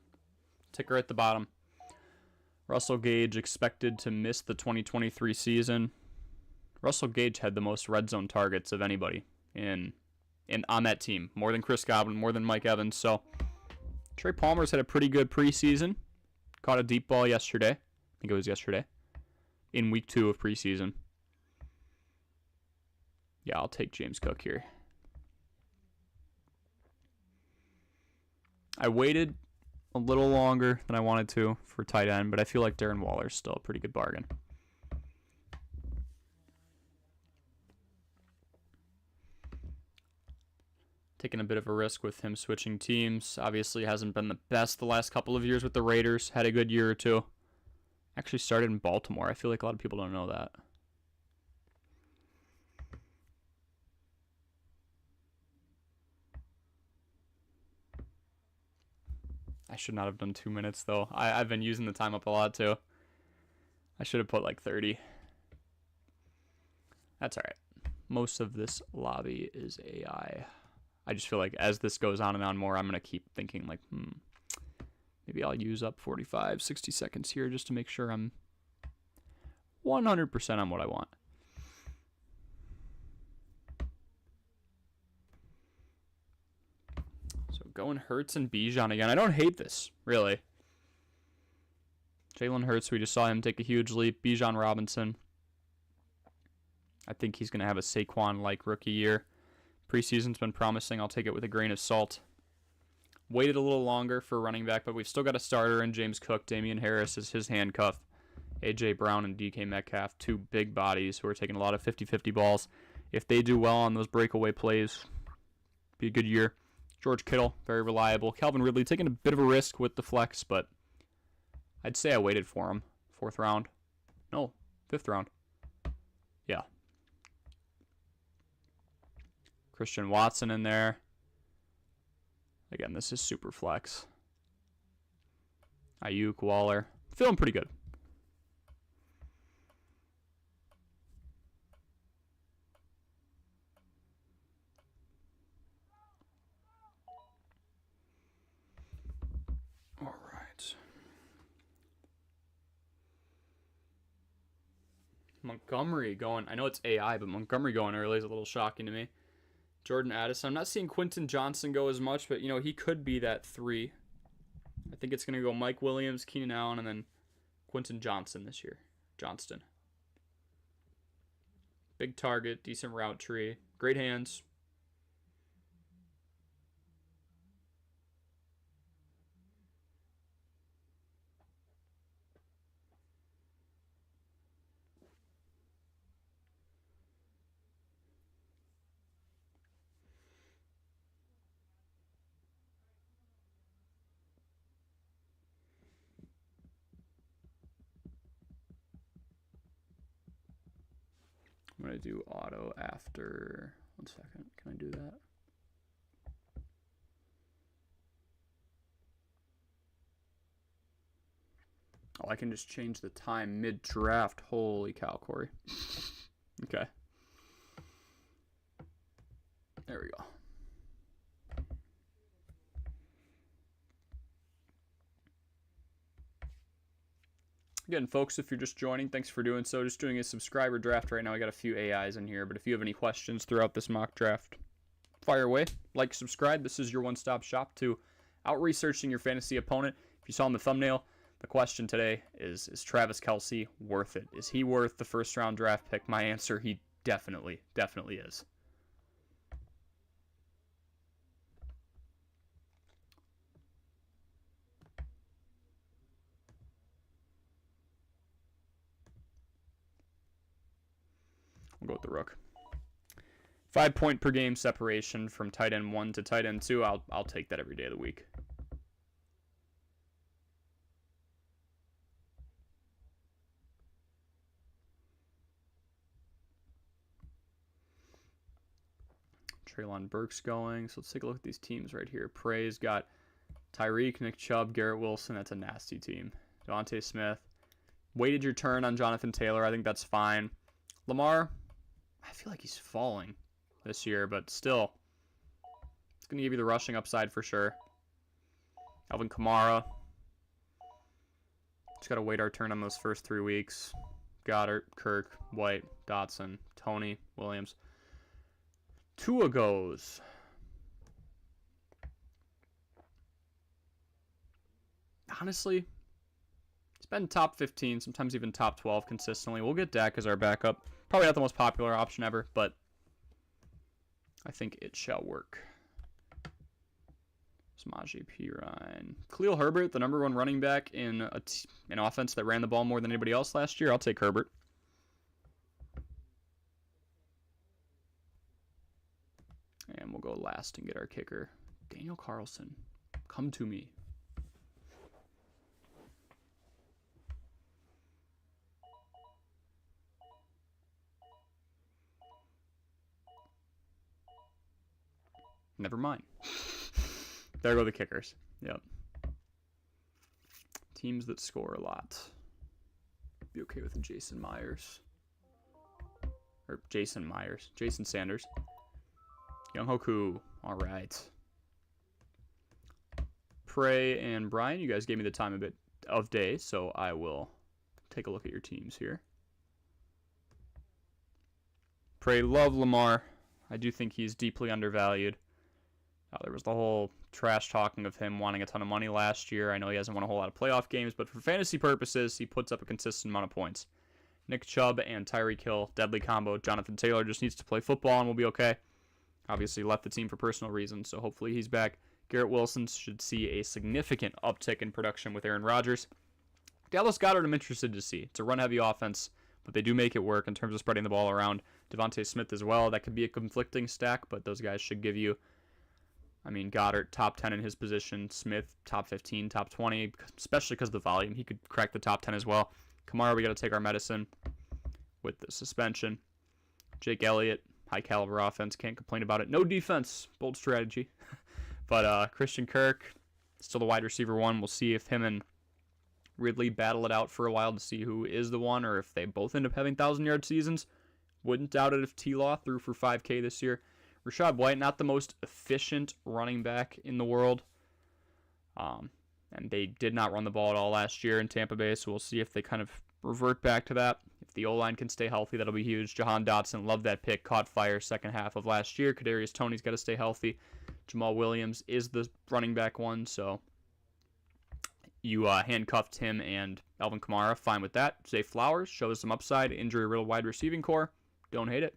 ticker at the bottom. Russell Gage expected to miss the 2023 season. Russell Gage had the most red zone targets of anybody on that team. More than Chris Godwin, more than Mike Evans. So Trey Palmer's had a pretty good preseason. Caught a deep ball yesterday. I think it was yesterday. In week 2 of preseason. Yeah, I'll take James Cook here. I waited a little longer than I wanted to for tight end, but I feel like Darren Waller's still a pretty good bargain. Taking a bit of a risk with him switching teams. Obviously hasn't been the best the last couple of years with the Raiders. Had a good year or two. Actually started in Baltimore. I feel like a lot of people don't know that. I should not have done 2 minutes, though. I've been using the time up a lot, too. I should have put like 30. That's all right. Most of this lobby is AI. I just feel like as this goes on and on more, I'm going to keep thinking like, maybe I'll use up 45, 60 seconds here just to make sure I'm 100% on what I want. going Hurts and Bijan again. I don't hate this, really. Jalen Hurts, we just saw him take a huge leap. Bijan Robinson. I think he's going to have a Saquon-like rookie year. Preseason's been promising. I'll take it with a grain of salt. Waited a little longer for running back, but we've still got a starter in James Cook. Damian Harris is his handcuff. A.J. Brown and DK Metcalf, two big bodies who are taking a lot of 50-50 balls. If they do well on those breakaway plays, be a good year. George Kittle, very reliable. Calvin Ridley taking a bit of a risk with the flex, but I'd say I waited for him. 4th round. No, 5th round. Yeah. Christian Watson in there. Again, this is super flex. Ayuk, Waller. Feeling pretty good. All right. Montgomery going. I know it's AI, but Montgomery going early is a little shocking to me. Jordan Addison. I'm not seeing Quentin Johnson go as much, but, he could be that 3. I think it's going to go Mike Williams, Keenan Allen, and then Quentin Johnson this year. Johnston. Big target, decent route tree, great hands. I'm going to do auto after. 1 second. Can I do that? Oh, I can just change the time mid-draft. Holy cow, Corey. Okay. There we go. Again, folks, if you're just joining, thanks for doing so. Just doing a subscriber draft right now. I got a few AIs in here, but if you have any questions throughout this mock draft, fire away. Like, subscribe. This is your one-stop shop to out-researching your fantasy opponent. If you saw in the thumbnail, the question today is Travis Kelce worth it? Is he worth the first-round draft pick? My answer, he definitely is. We'll go with the Rook. 5 point per game separation from tight end 1 to tight end 2. I'll take that every day of the week. Treylon Burks going. So let's take a look at these teams right here. Prey's got Tyreek, Nick Chubb, Garrett Wilson. That's a nasty team. Devontae Smith. Waited your turn on Jonathan Taylor. I think that's fine. Lamar, I feel like he's falling this year, but still, it's going to give you the rushing upside for sure. Alvin Kamara. Just got to wait our turn on those first 3 weeks. Goddard, Kirk, White, Dotson, Tony, Williams. Tua goes. Honestly, he's been top 15, sometimes even top 12 consistently. We'll get Dak as our backup. Probably not the most popular option ever, but I think it shall work. Samaje Perine. Khalil Herbert, the number 1 running back in an offense that ran the ball more than anybody else last year. I'll take Herbert. And we'll go last and get our kicker. Daniel Carlson. Come to me. Never mind. There go the kickers. Yep. Teams that score a lot. Be okay with Jason Myers. Or Jason Myers. Jason Sanders. Young Hoku. All right. Prey and Brian, you guys gave me the time a bit of day, so I will take a look at your teams here. Prey, love Lamar. I do think he's deeply undervalued.
There was the whole trash talking of him wanting a ton of money last year. I know he hasn't won a whole lot of playoff games, but for fantasy purposes, he puts up a consistent amount of points. Nick Chubb and Tyreek Hill, deadly combo. Jonathan Taylor just needs to play football and we'll be okay. Obviously left the team for personal reasons, so hopefully he's back. Garrett Wilson should see a significant uptick in production with Aaron Rodgers. Dallas Goedert I'm interested to see. It's a run-heavy offense, but they do make it work in terms of spreading the ball around. Devontae Smith as well. That could be a conflicting stack, but those guys should give you, Goddard, top 10 in his position. Smith, top 15, top 20, especially because of the volume. He could crack the top 10 as well. Kamara, we got to take our medicine with the suspension. Jake Elliott, high caliber offense. Can't complain about it. No defense. Bold strategy. But Christian Kirk, still the wide receiver one. We'll see if him and Ridley battle it out for a while to see who is the one, or if they both end up having 1,000-yard seasons. Wouldn't doubt it if T-Law threw for 5K this year. Rachaad White, not the most efficient running back in the world. And they did not run the ball at all last year in Tampa Bay, so we'll see if they kind of revert back to that. If the O-line can stay healthy, that'll be huge. Jahan Dotson, loved that pick, caught fire second half of last year. Kadarius Toney's got to stay healthy. Jamal Williams is the running back one, so you handcuffed him and Alvin Kamara, fine with that. Zay Flowers shows some upside, injury-riddled wide receiving core. Don't hate it.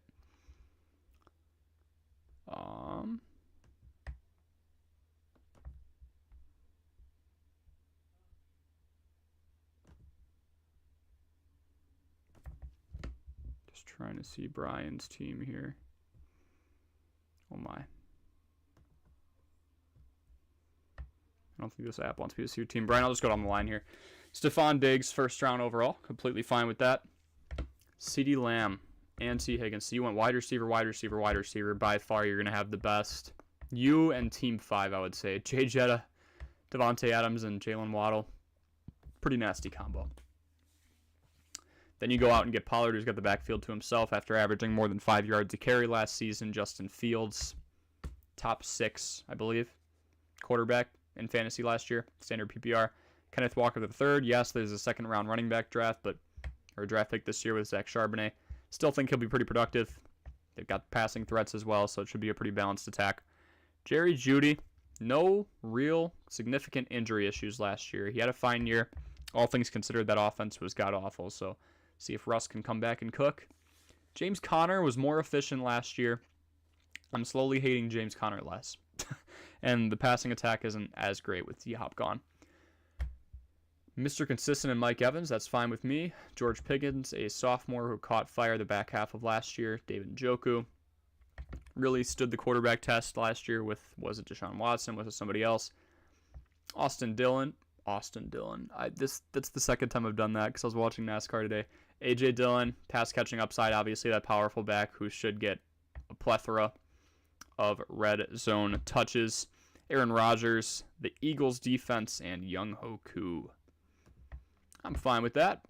Just trying to see Brian's team here. Oh my. I don't think this app wants me to see your team. Brian, I'll just go down the line here. Stephon Diggs, first round overall. Completely fine with that. CeeDee Lamb and T. Higgins. So you went wide receiver, wide receiver, wide receiver. By far, you're going to have the best. You and Team 5, I would say. Jay Jetta, Devontae Adams, and Jalen Waddle. Pretty nasty combo. Then you go out and get Pollard, who's got the backfield to himself after averaging more than 5 yards a carry last season. Justin Fields, top 6, I believe, quarterback in fantasy last year, standard PPR. Kenneth Walker III, yes, there's a second-round running back draft, or draft pick this year with Zach Charbonnet. Still think he'll be pretty productive. They've got passing threats as well, so it should be a pretty balanced attack. Jerry Jeudy, no real significant injury issues last year. He had a fine year. All things considered, that offense was god-awful, so see if Russ can come back and cook. James Conner was more efficient last year. I'm slowly hating James Conner less. And the passing attack isn't as great with D-Hop gone. Mr. Consistent and Mike Evans, that's fine with me. George Pickens, a sophomore who caught fire the back half of last year. David Njoku really stood the quarterback test last year with, was it Deshaun Watson? Was it somebody else? Austin Dillon. That's the second time I've done that because I was watching NASCAR today. A.J. Dillon, pass catching upside, obviously that powerful back who should get a plethora of red zone touches. Aaron Rodgers, the Eagles defense, and Younghoe Koo. I'm fine with that.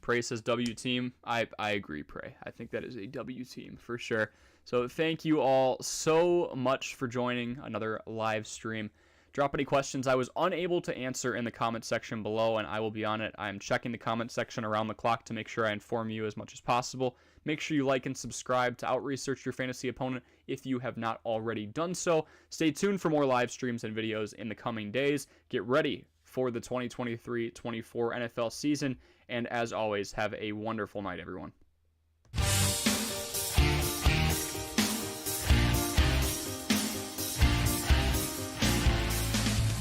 Prey says W team. I agree, Prey. I think that is a W team for sure. So thank you all so much for joining another live stream. Drop any questions I was unable to answer in the comment section below, and I will be on it. I'm checking the comment section around the clock to make sure I inform you as much as possible. Make sure you like and subscribe to Out-Research Your Fantasy Opponent if you have not already done so. Stay tuned for more live streams and videos in the coming days. Get ready for the 2023-24 NFL season, and as always, have a wonderful night, everyone.